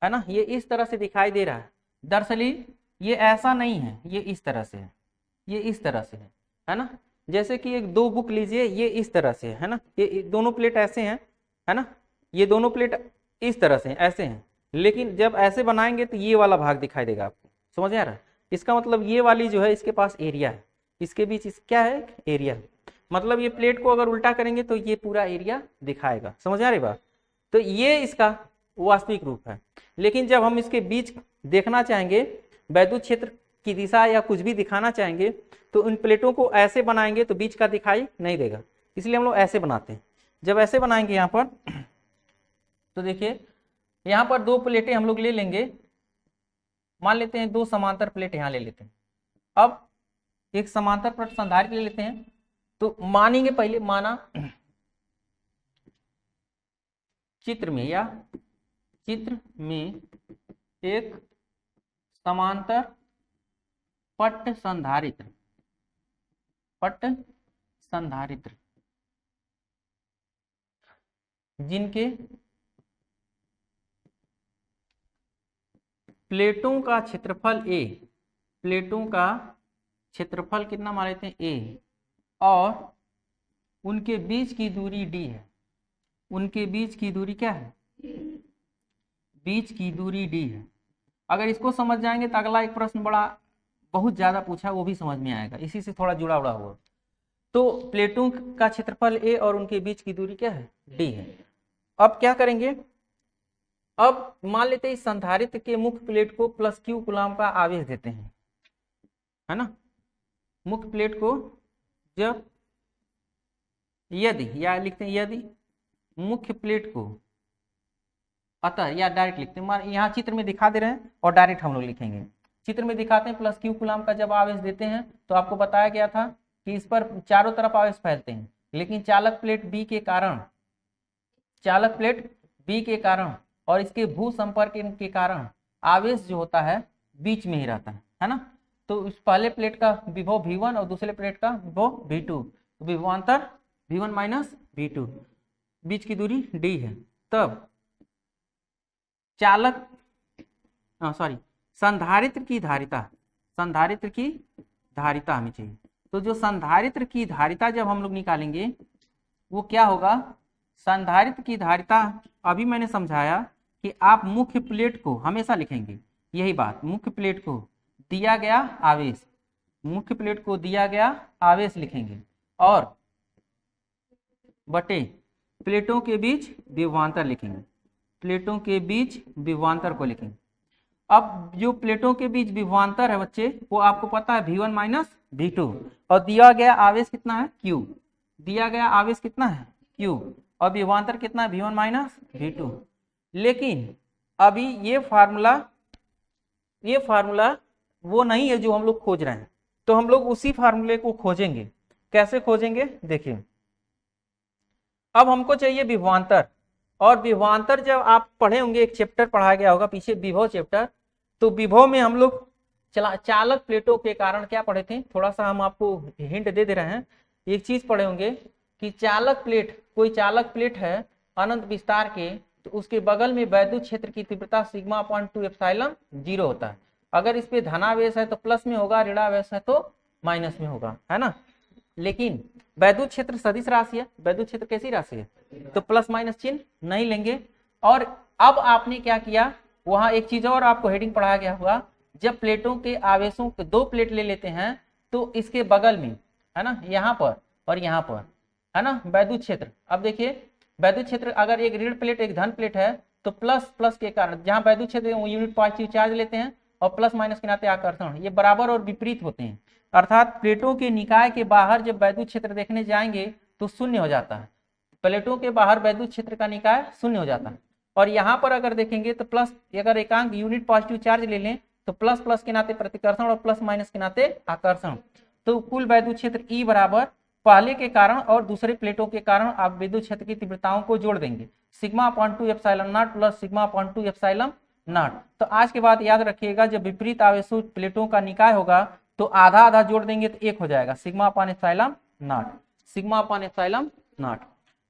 है ना, ये इस तरह से दिखाई दे रहा है, दरअसल ये ऐसा नहीं है, ये इस तरह से है, ये इस तरह से है ना, जैसे कि एक दो बुक लीजिए, ये इस तरह से है ना, ये दोनों प्लेट ऐसे हैं, है ना, ये दोनों प्लेट इस तरह से ऐसे हैं, लेकिन जब ऐसे बनाएंगे तो ये वाला भाग दिखाई देगा आपको, समझ आ रहा है, इसका मतलब ये वाली जो है इसके पास एरिया है, इसके बीच क्या है, एरिया है, मतलब ये प्लेट को अगर उल्टा करेंगे तो ये पूरा एरिया दिखाएगा, समझ आ रही बात, तो ये इसका वास्तविक रूप है। लेकिन जब हम इसके बीच देखना चाहेंगे, वैद्युत क्षेत्र की दिशा या कुछ भी दिखाना चाहेंगे, तो उन प्लेटों को ऐसे बनाएंगे तो बीच का दिखाई नहीं देगा, इसलिए हम लोग ऐसे बनाते हैं। जब ऐसे बनाएंगे यहाँ पर, तो देखिए यहाँ पर दो प्लेटें हम लोग ले लेंगे, मान लेते हैं दो समांतर प्लेट यहाँ ले लेते हैं, अब एक समांतर पट्ट संधारित्र ले लेते हैं, तो मानेंगे, पहले माना चित्र में एक समांतर पट्ट संधारित्र जिनके प्लेटों का क्षेत्रफल A, प्लेटों का क्षेत्रफल कितना मान लेते हैं A, और उनके बीच की दूरी D है, उनके बीच की दूरी क्या है, बीच की दूरी D है। अगर इसको समझ जाएंगे तो अगला एक प्रश्न बड़ा बहुत ज्यादा पूछा, वो भी समझ में आएगा, इसी से थोड़ा जुड़ा हुआ हुआ। तो प्लेटों का क्षेत्रफल A और उनके बीच की दूरी क्या है, D है। अब क्या करेंगे, अब मान लेते हैं इस संधारित्र के मुख्य प्लेट को प्लस Q कूलाम का आवेश देते हैं, है ना। मुख्य प्लेट को जब यदि, या लिखते हैं यदि मुख्य प्लेट को, अतः या डायरेक्ट लिखते हैं, यहाँ चित्र में दिखा दे रहे हैं और डायरेक्ट हम लोग लिखेंगे। चित्र में दिखाते हैं प्लस Q कूलाम का जब आवेश देते हैं तो आपको बताया गया था कि इस पर चारों तरफ आवेश फैलते हैं, लेकिन चालक प्लेट बी के कारण और इसके भू संपर्क के कारण आवेश जो होता है बीच में ही रहता है ना। तो इस पहले प्लेट का विभव V1 और दूसरे प्लेट का विभव V2, विभवांतर V1 माइनस V2, बीच की दूरी D है। तब संधारित्र की धारिता हमें चाहिए। तो जो संधारित्र की धारिता जब हम लोग निकालेंगे वो क्या होगा, संधारित्र की धारिता अभी मैंने समझाया कि आप मुख्य प्लेट को हमेशा लिखेंगे, यही बात, मुख्य प्लेट को दिया गया आवेश लिखेंगे और बटे प्लेटों के बीच विभवांतर लिखेंगे, प्लेटों के बीच विभवांतर को लिखेंगे। अब जो प्लेटों के बीच विभवांतर है बच्चे, वो आपको पता है V1 माइनस V2 और दिया गया आवेश कितना है Q, और विभवांतर कितना है V1 माइनस V2। लेकिन अभी ये फार्मूला वो नहीं है जो हम लोग खोज रहे हैं, तो हम लोग उसी फार्मूले को खोजेंगे। कैसे खोजेंगे देखिए, अब हमको चाहिए विभवांतर, और विभवांतर जब आप पढ़े होंगे, एक चैप्टर पढ़ाया गया होगा पीछे, विभव चैप्टर, तो विभव में हम लोग चालक प्लेटों के कारण क्या पढ़े थे, थोड़ा सा हम आपको हिंट दे रहे हैं। एक चीज पढ़े होंगे कि कोई चालक प्लेट है अनंत विस्तार के, तो उसके बगल में वैद्युत क्षेत्र की तीव्रता सिग्मा अपॉन 2 एप्सिलॉन 0 होता है। अगर इस पे धनावेश है तो प्लस में होगा, ऋणावेश है तो माइनस में होगा, है ना। लेकिन वैद्युत क्षेत्र सदिश राशि है, वैद्युत क्षेत्र कैसी राशि है, तो प्लस माइनस चिन्ह नहीं लेंगे। और अब आपने क्या किया, वहां एक चीज और आपको हेडिंग पढ़ाया गया होगा, जब प्लेटों के आवेशों के 2 प्लेट ले लेते हैं तो इसके बगल में, है ना, यहाँ पर और यहाँ पर, है ना, वैद्युत क्षेत्र। अब देखिए वैद्युत क्षेत्र अगर एक ऋण प्लेट एक धन प्लेट है तो प्लस के कारण जहाँ वैद्युत क्षेत्र यूनिट पॉजिटिव चार्ज लेते हैं और प्लस माइनस के नाते आकर्षण, ये बराबर और विपरीत होते हैं। अर्थात प्लेटों के निकाय के बाहर जब वैद्युत क्षेत्र देखने जाएंगे तो शून्य हो जाता है, प्लेटों के बाहर वैद्युत क्षेत्र का निकाय शून्य हो जाता है। और यहाँ पर अगर देखेंगे तो प्लस, अगर एकांक यूनिट पॉजिटिव चार्ज ले लें तो प्लस के नाते प्रतिकर्षण और प्लस माइनस के नाते आकर्षण, तो कुल वैद्युत क्षेत्र E बराबर पहले के कारण और दूसरे प्लेटों के कारण आप विद्युत क्षेत्र की तीव्रताओं को जोड़ देंगे, sigma upon 2 epsilon not plus sigma upon 2 epsilon not. तो आज के बाद याद रखिएगा, जब विपरीत आवेशों प्लेटों का निकाय होगा तो आधा आधा जोड़ देंगे तो 1 हो जाएगा, सिग्मा अपॉन एप्सिलॉन नॉट।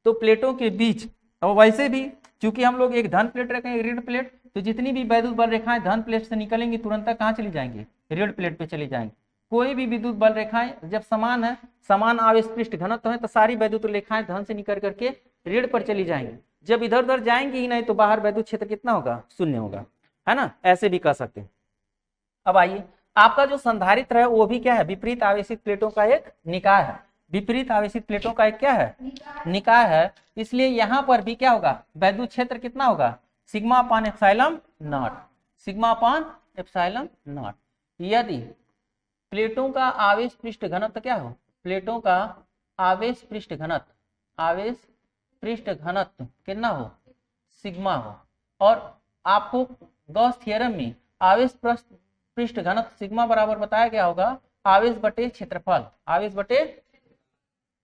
तो प्लेटों के बीच, और वैसे भी चूंकि हम लोग एक धन प्लेट रखेंगे ऋण प्लेट, तो जितनी भी वैद्युत बल रेखाएं धन प्लेट से निकलेंगी तुरंत कहाँ चली जाएंगी, ऋण प्लेट पे चली जाएंगी। कोई भी विद्युत बल रेखाएं जब समान है, समान आवेश पृष्ठ घनत्व है, तो सारी वैद्युत रेखाएं धन से निकल करके ऋण पर चली जाएंगी। जब इधर उधर जाएंगी ही नहीं तो बाहर वैद्युत क्षेत्र कितना होगा, शून्य होगा, है ना। ऐसे भी कर सकते हैं। अब आइए, आपका जो संधारित्र है वो भी क्या है, विपरीत आवेशित प्लेटों का एक निकाय है, विपरीत आवेशित प्लेटों का एक क्या है, निकाय है। इसलिए यहाँ पर भी क्या होगा, वैद्युत क्षेत्र कितना होगा, सिग्मा अपॉन एप्सिलॉन नॉट। यदि प्लेटों का आवेश पृष्ठ घनत्व क्या हो, प्लेटों का आवेश पृष्ठ घनत्व कितना हो, सिग्मा हो, और आपको गॉस थ्योरम में आवेश पृष्ठ घनत्व सिग्मा बराबर बताया गया होगा आवेश बटे क्षेत्रफल,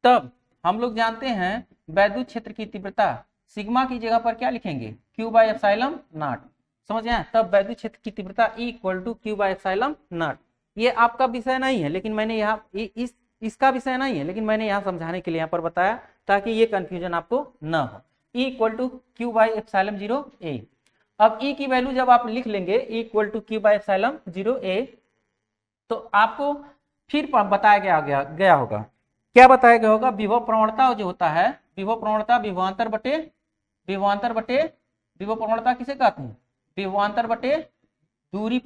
तब हम लोग जानते हैं वैद्युत क्षेत्र की तीव्रता सिग्मा की जगह पर क्या लिखेंगे, Q बाय एप्सिलॉन नॉट। समझ गए, तब वैद्युत क्षेत्र की तीव्रता E equal to Q by epsilon naught. ये आपका विषय नहीं है, लेकिन मैंने यहाँ इसका विषय नहीं है, लेकिन मैंने यहाँ समझाने के लिए यहाँ पर बताया ताकि ये कंफ्यूजन आपको न हो। E equal to Q by epsilon 0A। अब E की वैल्यू जब आप लिख लेंगे E equal to Q by epsilon 0A, तो आपको फिर बताया गया होगा, क्या बताया गया होगा, विभव प्रवणता जो होता है, विभव प्रवणता विभवांतर किसे कहते हैं, विभवांतर बटे दूरी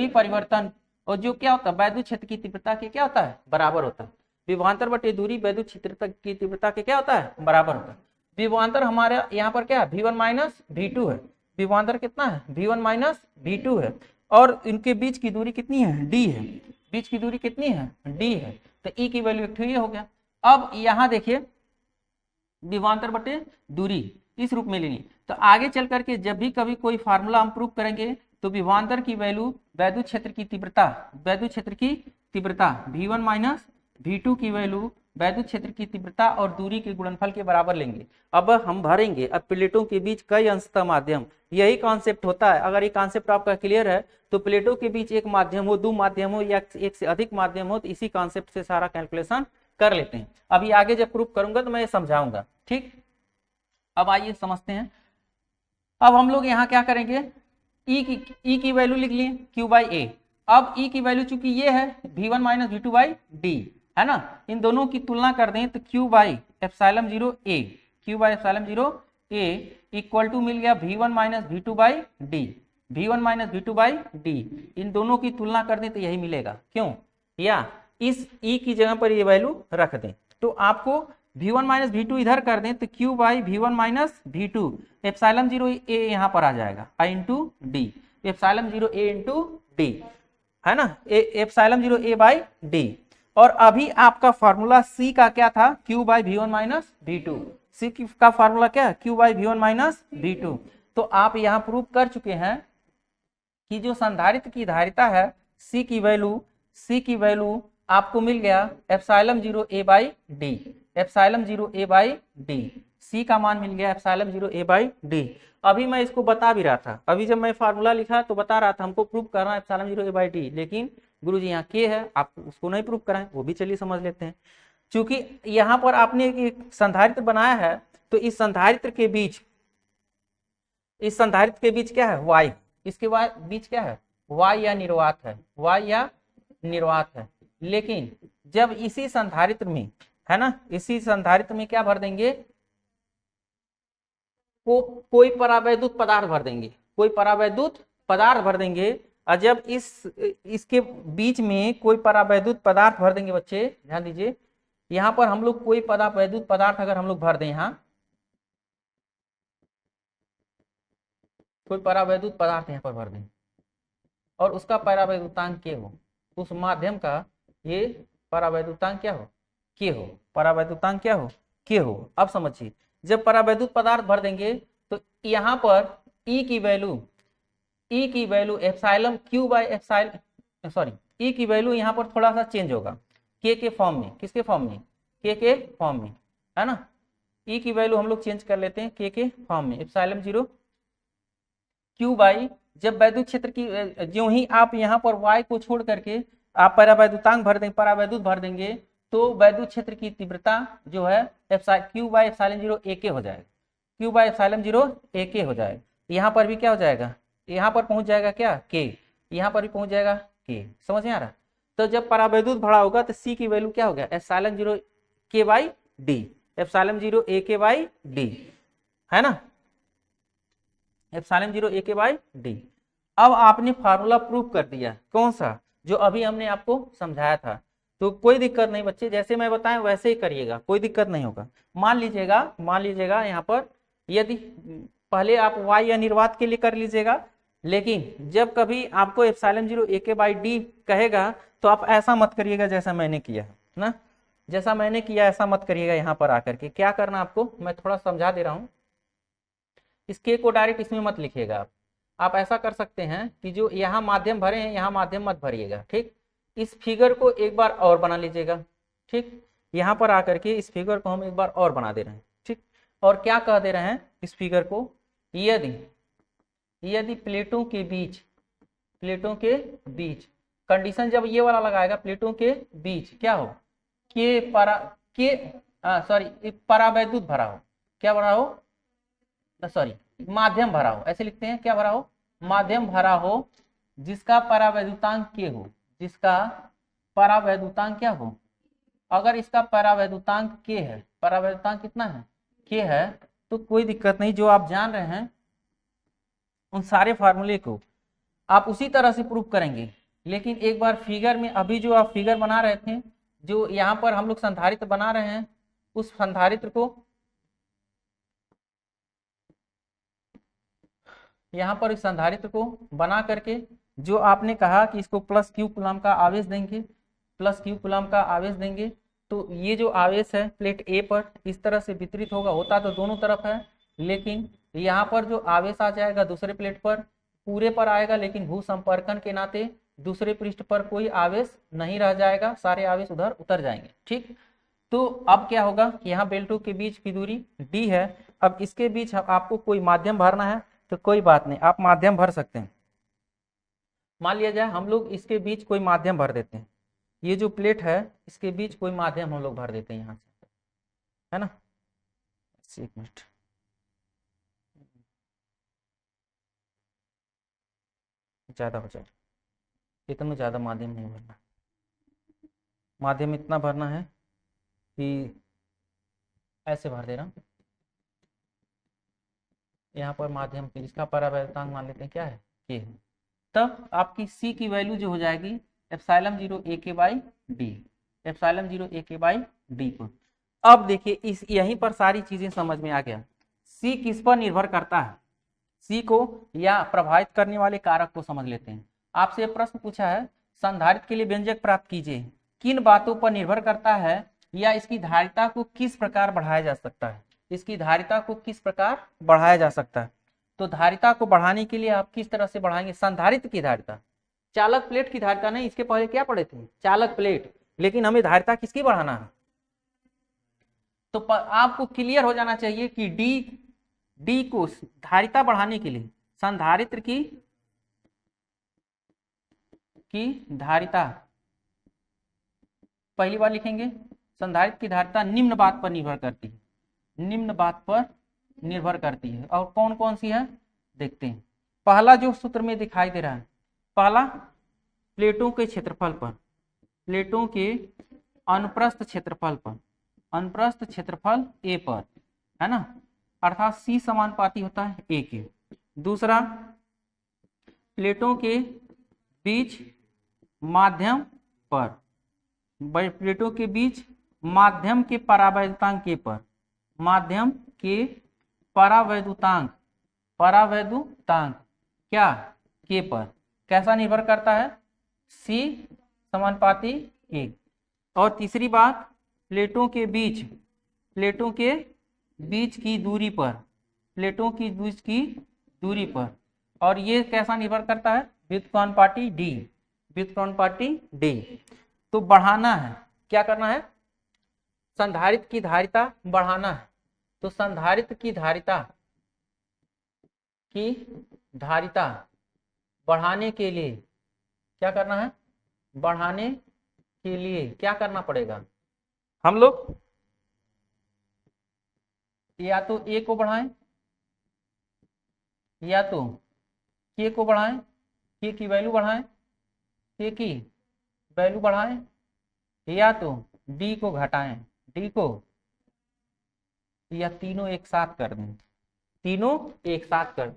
परिवर्तन, और जो क्या होता है वैद्युत क्षेत्र की तीव्रता के क्या होता है, बराबर होता है। विभवांतर बटे दूरी वैद्युत क्षेत्र की तीव्रता के क्या होता है, बराबर होता है। विभवांतर हमारा यहाँ पर क्या है, V1 माइनस V2 है। विभवांतर कितना है, V1 माइनस V2 है, और इनके बीच की दूरी कितनी है, D है। बीच की दूरी कितनी है, D है। तो E की वैल्यू 1 हो गया। अब यहाँ देखिए विभवांतर बटे दूरी इस रूप में लेनी, तो आगे चल करके जब भी कभी कोई फार्मूला हम प्रूव करेंगे तो विभवांतर की वैल्यू वैद्युत क्षेत्र की तीव्रता, वैद्युत क्षेत्र की तीव्रता V1 माइनस V2 की वैल्यू वैद्युत क्षेत्र की तीव्रता और दूरी के गुणनफल के बराबर लेंगे। अब हम भरेंगे, अब प्लेटों के बीच कई अंशतः माध्यम, यही कॉन्सेप्ट होता है। अगर ये कॉन्सेप्ट आपका क्लियर है तो प्लेटों के बीच एक माध्यम हो, दो माध्यम हो या एक से अधिक माध्यम हो, तो इसी कॉन्सेप्ट से सारा कैलकुलेशन कर लेते हैं। अभी आगे जब प्रूफ करूंगा तो मैं समझाऊंगा, ठीक। अब आइए समझते हैं। अब हम लोग यहाँ क्या करेंगे, ई की वैल्यू लिख लिए Q/A। अब ई की वैल्यू चूंकि ये है V1 माइनस V2/D है ना, इन दोनों की तुलना कर दें तो Q/ε0A, Q/ε0A इक्वल टू मिल गया V1 minus V2/D, V1 minus V2/D। इन दोनों की तुलना कर दें तो यही मिलेगा, क्यों, या इस ई की जगह पर ये वैल्यू रख दें तो आपको V1 माइनस V2 इधर कर दें तो Q/V1 माइनस V2 ε0A यहाँ पर आ जाएगा, I into D, ε0A into D है ना, ε0A/D। और अभी आपका फॉर्मूला C का क्या था, Q/V1 माइनस V2। C का फॉर्मूला क्या है, Q/V1 माइनस V2। तो आप यहाँ प्रूव कर चुके हैं कि जो संधारित्र की धारिता है C की वैल्यू आपको मिल गया ε0A/D, ε0A/D। C का मान मिल गया ε0A/D। अभी मैं इसको बता भी रहा था, अभी जब मैं फार्मूला लिखा तो बता रहा था हमको प्रूव करना है ε0A/D, लेकिन गुरुजी यहाँ K है, आप उसको नहीं प्रूव कराएं, वो भी चलिए समझ लेते हैं। क्योंकि यहाँ पर आपने एक संधारित्र बनाया है तो इस संधारित्र के बीच क्या है, Y, इसके बीच क्या है, Y या निर्वात है, Y या निर्वात है। लेकिन जब इसी संधारित्र में है ना, इसी संधारित्र में क्या भर देंगे, कोई परावैद्युत पदार्थ भर देंगे, कोई परावैद्युत पदार्थ भर देंगे। और जब इसके बीच में कोई परावैद्युत पदार्थ भर देंगे, बच्चे ध्यान दीजिए, यहाँ पर हम लोग कोई परावैद्युत पदार्थ अगर हम लोग भर दें, यहाँ कोई परावैद्युत पदार्थ यहाँ पर भर दें और उसका परावैद्युतांक K हो, उस माध्यम का ये परावैद्युतांक क्या हो, K हो, परावैद्युतांक क्या हो, K हो। अब समझिए, जब परावैद्युत पदार्थ भर देंगे तो यहाँ पर E की वैल्यू एप्सिलॉन E की वैल्यू यहाँ पर थोड़ा सा चेंज होगा, K के फॉर्म में, किसके फॉर्म में, K के फॉर्म में है ना। E की वैल्यू हम लोग चेंज कर लेते हैं K के फॉर्म में, ε0 Q/, जब वैद्युत क्षेत्र की ज्यों ही आप यहाँ पर Y को छोड़ करके आप परावैद्युतांक परावैद्युत भर देंगे तो वैद्युत क्षेत्र की तीव्रता जो है Q/ε0AK हो जाएगा, Q/ε0AK हो जाएगा। यहाँ पर भी क्या हो जाएगा, यहाँ पर पहुंच जाएगा क्या, K, यहाँ पर भी पहुंच जाएगा K। समझ में आ रहा। तो जब परावैद्युत भरा होगा तो C की वैल्यू क्या हो गया, ε0AK/D, ε0AK/D है ना, ε0AK/D। अब आपने फार्मूला प्रूव कर दिया, कौन सा, जो अभी हमने आपको समझाया था। तो कोई दिक्कत नहीं बच्चे, जैसे मैं बताया वैसे ही करिएगा, कोई दिक्कत नहीं होगा। मान लीजिएगा यहाँ पर यदि पहले आप Y या निर्वात के लिए कर लीजिएगा, लेकिन जब कभी आपको ε0AK/D कहेगा तो आप ऐसा मत करिएगा जैसा मैंने किया है ना, जैसा मैंने किया ऐसा मत करिएगा। यहाँ पर आकर के क्या करना आपको, मैं थोड़ा समझा दे रहा हूँ। इस K को डायरेक्ट इसमें मत लिखिएगा आप ऐसा कर सकते हैं कि जो यहाँ माध्यम भरे हैं यहाँ माध्यम मत भरिएगा, ठीक। इस फिगर को एक बार और बना लीजिएगा, ठीक। यहाँ पर आकर के इस फिगर को हम एक बार और बना दे रहे हैं, ठीक। और क्या कह दे रहे हैं इस फिगर को, यदि प्लेटों के बीच कंडीशन जब ये वाला लगाएगा, प्लेटों के बीच क्या हो, परावैद्युत भरा हो, क्या भरा हो, माध्यम भरा हो, ऐसे लिखते हैं, क्या भरा हो, माध्यम भरा हो, जिसका परावैद्युतांक K हो, जिसका परावैद्युतांक क्या हो। अगर इसका परावैद्युतांक K है, परावैद्युतांक कितना है, K है, तो कोई दिक्कत नहीं, जो आप जान रहे हैं उन सारे फार्मूले को आप उसी तरह से प्रूव करेंगे। लेकिन एक बार फिगर में, अभी जो आप फिगर बना रहे थे, जो यहाँ पर हम लोग संधारित्र बना रहे हैं, उस संधारित्र को यहाँ पर इस संधारित्र को बना करके जो आपने कहा कि इसको प्लस क्यू कूलम का आवेश देंगे, प्लस क्यू कूलम का आवेश देंगे, तो ये जो आवेश है प्लेट ए पर इस तरह से वितरित होगा, होता तो दोनों तरफ है, लेकिन यहाँ पर जो आवेश आ जाएगा दूसरे प्लेट पर पूरे पर आएगा, लेकिन भू संपर्कन के नाते दूसरे पृष्ठ पर कोई आवेश नहीं रह जाएगा, सारे आवेश उधर उतर जाएंगे। ठीक, तो अब क्या होगा कि यहाँ बेल्टों के बीच की दूरी डी है। अब इसके बीच आपको कोई माध्यम भरना है तो कोई बात नहीं, आप माध्यम भर सकते हैं। मान लिया जाए हम लोग इसके बीच कोई माध्यम भर देते हैं, ये जो प्लेट है इसके बीच कोई माध्यम हम लोग भर देते हैं यहाँ से, है ना। एक मिनट, ज्यादा हो जाए, इतना ज्यादा माध्यम नहीं भरना, माध्यम इतना भरना है कि ऐसे भर दे रहा हूँ। यहाँ पर माध्यम की इसका परावर्तांक मान लेते हैं क्या है, के है। तब आपकी सी की वैल्यू जो हो जाएगी एप्सिलॉन 0 ए के बाई डी, एप्सिलॉन 0 ए के बाई डी को। अब देखिए इस यहीं पर सारी चीजें समझ में आ गया। सी किस पर निर्भर करता है, सी को या प्रभावित करने वाले कारक को समझ लेते हैं। आपसे प्रश्न पूछा है संधारित्र के लिए व्यंजक प्राप्त कीजिए, किन बातों पर निर्भर करता है या इसकी धारिता को किस प्रकार बढ़ाया जा सकता है, इसकी धारिता को किस प्रकार बढ़ाया जा सकता है। तो धारिता को बढ़ाने के लिए आप किस तरह से बढ़ाएंगे, संधारित्र की धारिता, चालक प्लेट की धारिता नहीं, इसके पहले क्या पढ़े थे, चालक प्लेट, लेकिन हमें धारिता किसकी बढ़ाना है। तो आपको क्लियर हो जाना चाहिए कि डी को धारिता बढ़ाने के लिए संधारित्र की धारिता, पहली बार लिखेंगे संधारित्र की धारिता निम्न बात पर निर्भर करती है, निम्न बात पर निर्भर करती है। और कौन कौन सी है देखते हैं। पहला जो सूत्र में दिखाई दे रहा है, पहला प्लेटों के क्षेत्रफल पर, प्लेटों के अनुप्रस्थ क्षेत्रफल पर, अनुप्रस्थ क्षेत्रफल ए पर, है ना, अर्थात सी समानुपाती होता है ए के। दूसरा प्लेटों के बीच माध्यम पर, प्लेटों के बीच माध्यम के परावैद्युतांक के पर, माध्यम के परावैद्युतांक, परावैद्युतांक क्या के पर कैसा निर्भर करता है, सी समानुपाती ए। और तीसरी बात प्लेटों के बीच, प्लेटों के बीच की दूरी पर, प्लेटों की बीच की दूरी पर, और ये कैसा निर्भर करता है, व्युत्क्रमणपाती डी, व्युत्क्रमणपाती डी। तो बढ़ाना है, क्या करना है, संधारित्र की धारिता बढ़ाना है। तो संधारित्र की धारिता बढ़ाने के लिए क्या करना है, बढ़ाने के लिए क्या करना पड़ेगा, हम लोग या तो ए को बढ़ाएं या तो के को बढ़ाएं, के की वैल्यू बढ़ाएं, के की वैल्यू बढ़ाएं, या तो डी को घटाएं, डी को, या तीनों एक साथ कर दें, तीनों एक साथ कर,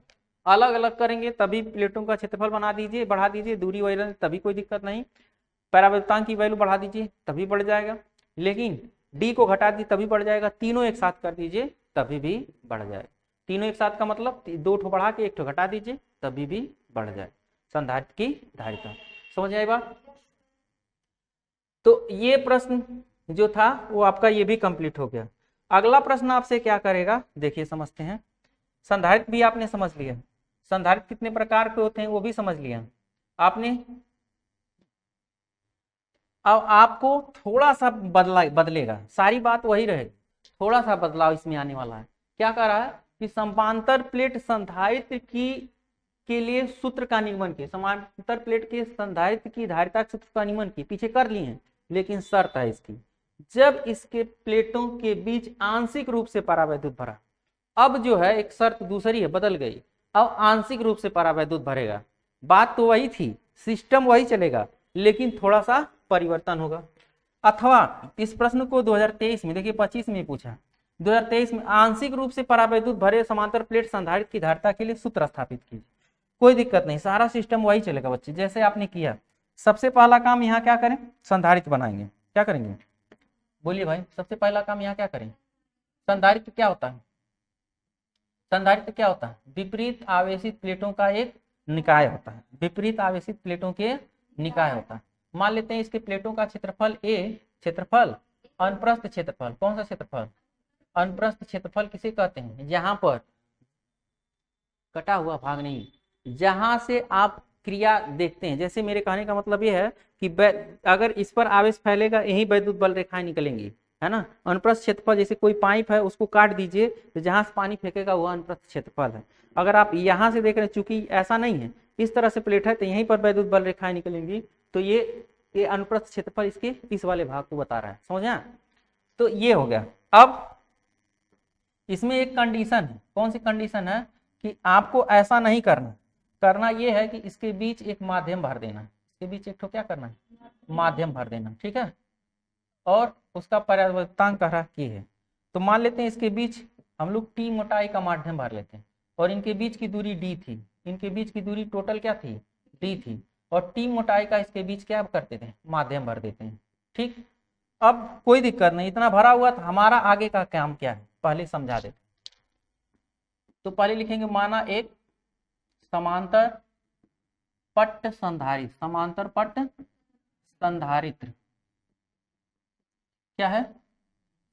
अलग अलग करेंगे तभी प्लेटों का क्षेत्रफल बना दीजिए, बढ़ा दीजिए, दूरी वही रहे तभी कोई दिक्कत नहीं, परावैद्युतांक की वैल्यू बढ़ा दीजिए तभी बढ़ जाएगा, लेकिन डी को घटा दीजिए तभी बढ़ जाएगा, तीनों एक साथ कर दीजिए तभी भी बढ़ जाए। तीनों एक साथ का मतलब दो ठो बढ़ा के एक ठो घटा दीजिए तभी भी बढ़ जाए संधारित्र की धारिता। समझ आए बात। तो ये प्रश्न जो था वो आपका ये भी कंप्लीट हो गया। अगला प्रश्न आपसे क्या करेगा देखिए, समझते हैं। संधारित्र भी आपने समझ लिया, संधारित्र कितने प्रकार के होते हैं वो भी समझ लिया आपने। अब आपको थोड़ा सा बदलेगा, सारी बात वही रहेगी, थोड़ा सा बदलाव इसमें आने वाला है। क्या कह रहा है कि समांतर प्लेट संधारित्र के लिए सूत्र का निगमन किए, समांतर प्लेट के संधारित्र की धारिता सूत्र का निगमन किए, पीछे कर लिए हैं, लेकिन शर्त है इसकी, जब इसके प्लेटों के बीच आंशिक रूप से परावैद्युत भरा। अब जो है एक शर्त दूसरी है, बदल गई, अब आंशिक रूप से परावैद्युत भरेगा। बात तो वही थी, सिस्टम वही चलेगा, लेकिन थोड़ा सा परिवर्तन होगा। अथवा इस प्रश्न को 2023 में, देखिए 25 में पूछा, 2023 में आंशिक रूप से परावैद्युत भरे समांतर प्लेट संधारित्र की धारिता के लिए सूत्र स्थापित कीजिए। कोई दिक्कत नहीं, सारा सिस्टम वही चलेगा बच्चे, जैसे आपने किया। सबसे पहला काम यहाँ क्या करें, संधारित्र बनाएंगे। क्या करेंगे बोलिए भाई, सबसे पहला काम यहाँ क्या करें, संधारित्र क्या होता है, संधारित्र क्या होता है? विपरीत आवेशित प्लेटों का एक निकाय होता है, विपरीत आवेशित प्लेटों के निकाय होता है। मान लेते हैं इसके प्लेटों का क्षेत्रफल ए, क्षेत्रफल अनुप्रस्थ क्षेत्रफल, कौन सा क्षेत्रफल? अनुप्रस्थ क्षेत्रफल किसे कहते हैं? यहाँ पर कटा हुआ भाग नहीं, जहां से आप क्रिया देखते हैं। जैसे मेरे कहने का मतलब ये है कि अगर इस पर आवेश फैलेगा यही वैद्युत बल रेखाएं निकलेंगी, है ना। अनुप्रस्थ क्षेत्रफल, जैसे कोई पाइप है उसको काट दीजिए तो जहां से पानी फेंकेगा वो अनुप्रस्थ क्षेत्रफल है। अगर आप यहाँ से देख रहे हैं, चूंकि ऐसा नहीं है, इस तरह से प्लेट है तो यहीं पर वैद्युत बल रेखाएं निकलेंगी, तो ये अनुप्रस्थ क्षेत्रफल इसके इस वाले भाग को बता रहा है, समझे? तो ये हो गया। अब इसमें एक कंडीशन है, कौन सी कंडीशन है? कि आपको ऐसा नहीं करना, करना ये है कि इसके बीच एक माध्यम भर देना, इसके बीच एक तो क्या करना है? माध्यम भर देना, ठीक है। और उसका परावर्तनांक कह रहा की है, तो मान लेते हैं इसके बीच हम लोग टी मोटाई का माध्यम भर लेते हैं, और इनके बीच की दूरी डी थी, इनके बीच की दूरी टोटल क्या थी? डी थी, और टी मोटाई का इसके बीच क्या करते थे? माध्यम भर देते हैं, ठीक। अब कोई दिक्कत नहीं, इतना भरा हुआ था, हमारा आगे का काम क्या है पहले समझा देते। तो पहले लिखेंगे, माना एक समांतर पट्ट संधारित्र, समांतर पट्ट संधारित्र क्या है?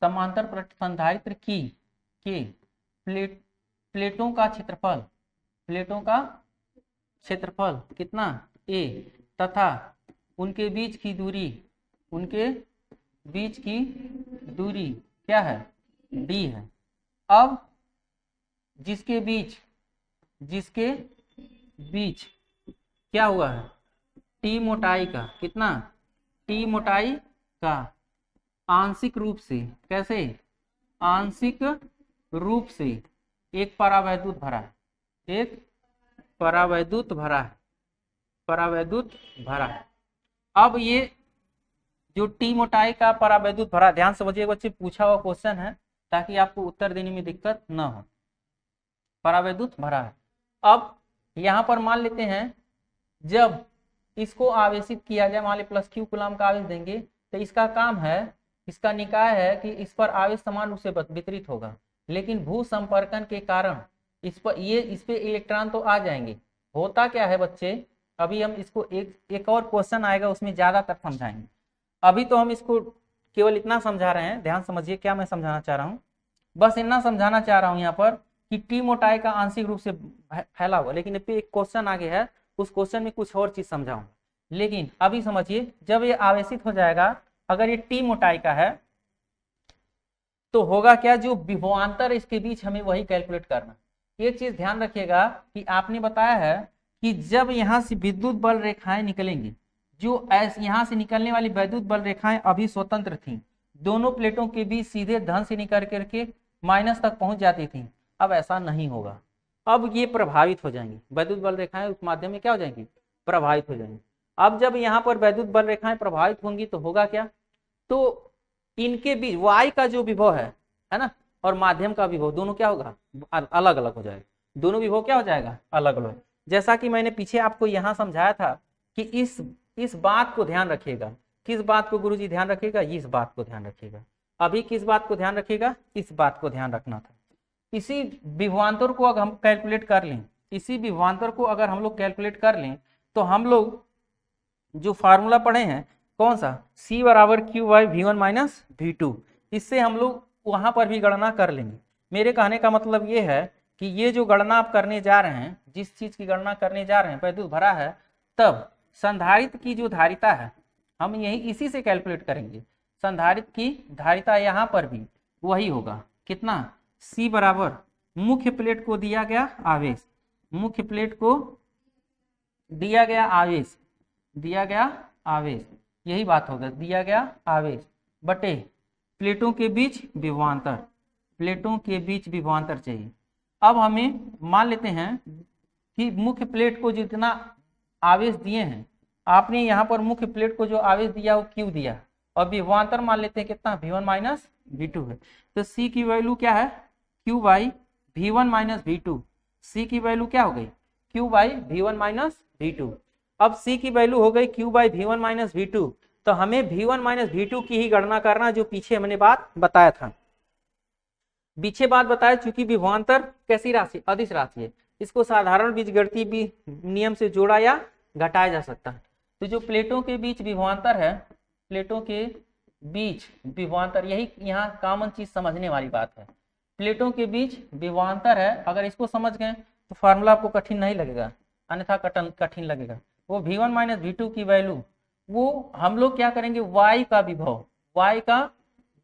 समांतर पट्ट संधारित्र की के प्लेटों का क्षेत्रफल, प्लेटों का क्षेत्रफल कितना? ए, तथा उनके बीच की दूरी, उनके बीच की दूरी क्या है? डी है। अब जिसके बीच क्या हुआ है? टी मोटाई का कितना? टी मोटाई का आंशिक रूप से, कैसे? आंशिक रूप से एक परावैद्युत भरा है, एक परावैद्युत भरा है, परावैद्युत भरा है। अब ये जो टी मोटाई का परावैद्युत भरा, ध्यान समझिए बच्चे, पूछा हुआ क्वेश्चन है ताकि आपको उत्तर देने में दिक्कत न हो। परावैद्युत भरा है। अब यहाँ पर मान लेते हैं जब इसको आवेशित किया जाए, मान ली प्लस क्यू कूलम का आवेश देंगे, तो इसका काम है, इसका निकाय है कि इस पर आवेश समान रूप से वितरित होगा, लेकिन भू संपर्कन के कारण इस पे इलेक्ट्रॉन तो आ जाएंगे। होता क्या है बच्चे, अभी हम इसको एक और क्वेश्चन आएगा उसमें ज्यादातर समझाएंगे, अभी तो हम इसको केवल इतना समझा रहे हैं। ध्यान समझिए क्या मैं समझाना चाह रहा हूँ, बस इतना समझाना चाह रहा हूँ यहाँ पर कि टी मोटाई का आंशिक रूप से फैला हुआ, लेकिन इस पे एक क्वेश्चन आगे है, उस क्वेश्चन में कुछ और चीज समझाऊंगा। लेकिन अभी समझिए, जब ये आवेशित हो जाएगा, अगर ये टी मोटाई का है तो होगा क्या? जो विभवांतर इसके बीच हमें वही कैलकुलेट करना। एक चीज ध्यान रखिएगा कि आपने बताया है कि जब यहाँ से विद्युत बल रेखाएं निकलेंगी, जो यहाँ से निकलने वाली वैद्युत बल रेखाएं अभी स्वतंत्र थी, दोनों प्लेटों के बीच सीधे धन से निकल करके माइनस तक पहुंच जाती थी। अब ऐसा नहीं होगा, अब ये प्रभावित हो जाएंगी, वैद्युत बल रेखाएं उस माध्यम में क्या हो जाएंगी? प्रभावित हो जाएंगी। अब जब यहाँ पर वैद्युत बल रेखाएं प्रभावित होंगी तो होगा क्या? तो इनके बीच वाई का जो विभव है ना, और माध्यम का विभव दोनों क्या होगा? अलग अलग हो जाएगा, दोनों विभव क्या हो जाएगा? अलग अलग। जैसा कि मैंने पीछे आपको यहाँ समझाया था कि इस बात को ध्यान रखिएगा। किस बात को गुरुजी ध्यान रखिएगा? इस बात को ध्यान रखिएगा। अभी किस बात को ध्यान रखिएगा? इस बात को ध्यान रखना था। इसी विभवांतर को अगर हम कैलकुलेट कर लें, इसी विभवांतर को अगर हम लोग कैलकुलेट कर लें, तो हम लोग जो फार्मूला पढ़े हैं, कौन सा? C बराबर Q by V1 minus V2, इससे हम लोग वहां पर भी गणना कर लेंगे। मेरे कहने का मतलब ये है कि ये जो गणना आप करने जा रहे हैं, जिस चीज की गणना करने जा रहे हैं, वैद्युत भरा है, तब संधारित्र की जो धारिता है हम यही इसी से कैलकुलेट करेंगे। संधारित्र की धारिता यहाँ पर भी वही होगा, कितना? C बराबर मुख्य प्लेट को दिया गया आवेश, मुख्य प्लेट को दिया गया आवेश, दिया गया आवेश, यही बात होगा, दिया गया आवेश बटे प्लेटों के बीच विभवांतर, प्लेटों के बीच विभवांतर चाहिए। अब हमें मान लेते हैं कि मुख्य प्लेट को जितना आवेश दिए हैं, आपने यहाँ पर मुख्य प्लेट को जो आवेश दिया वो Q दिया, और विभवांतर मान लेते हैं कितना? V1 माइनस V2 है। तो C की वैल्यू क्या है? Q by V1 minus V2। C की वैल्यू क्या हो गई? Q by V1 minus V2। अब C की वैल्यू हो गई Q by V1 minus V2, तो हमें V1 माइनस V2 की ही गणना करना, जो पीछे हमने बात बताया था। पीछे बात बताया, चूंकि विभवांतर कैसी राशि, अदिश राशि है, इसको साधारण बीजगणितीय भी नियम से जोड़ा या घटाया जा सकता है। तो जो प्लेटों के बीच विभवांतर है, प्लेटों के बीच विभवांतर, यही यहाँ कॉमन चीज समझने वाली बात है। प्लेटों के बीच विभवांतर है, अगर इसको समझ गए तो फार्मूला आपको कठिन नहीं लगेगा, अन्यथा कठिन लगेगा। वो v1 माइनस v2 की वैल्यू, वो हम लोग क्या करेंगे, y का विभव, y का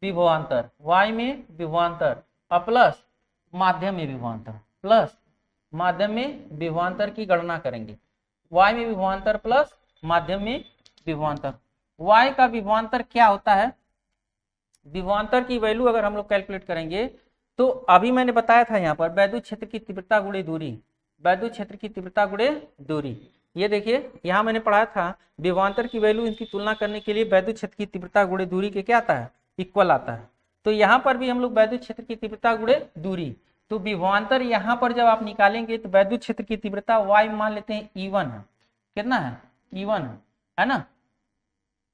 विभवांतर, y में विभवांतर प्लस माध्यम में विभवांतर, प्लस माध्यम में विभवांतर की गणना करेंगे। y में विभवांतर प्लस माध्यम में विभवांतर। y का विभवांतर क्या होता है, विभवांतर की वैल्यू अगर हम लोग कैलकुलेट करेंगे तो अभी मैंने बताया था यहाँ पर वैद्युत क्षेत्र की तीव्रता गुणे दूरी, वैद्युत क्षेत्र की तीव्रता गुणे दूरी। ये देखिए यहाँ मैंने पढ़ाया था विभवांतर की वैल्यू इनकी तुलना करने के लिए वैद्युत क्षेत्र की तीव्रता गुणे दूरी के क्या आता है, इक्वल आता है। तो यहाँ पर भी हम लोग वैद्युत क्षेत्र की तीव्रता गुणे दूरी, तो विभवांतर यहाँ पर जब आप निकालेंगे तो वैद्युत क्षेत्र की तीव्रता y मान लेते हैं E1 है, कितना है, E1 है ना,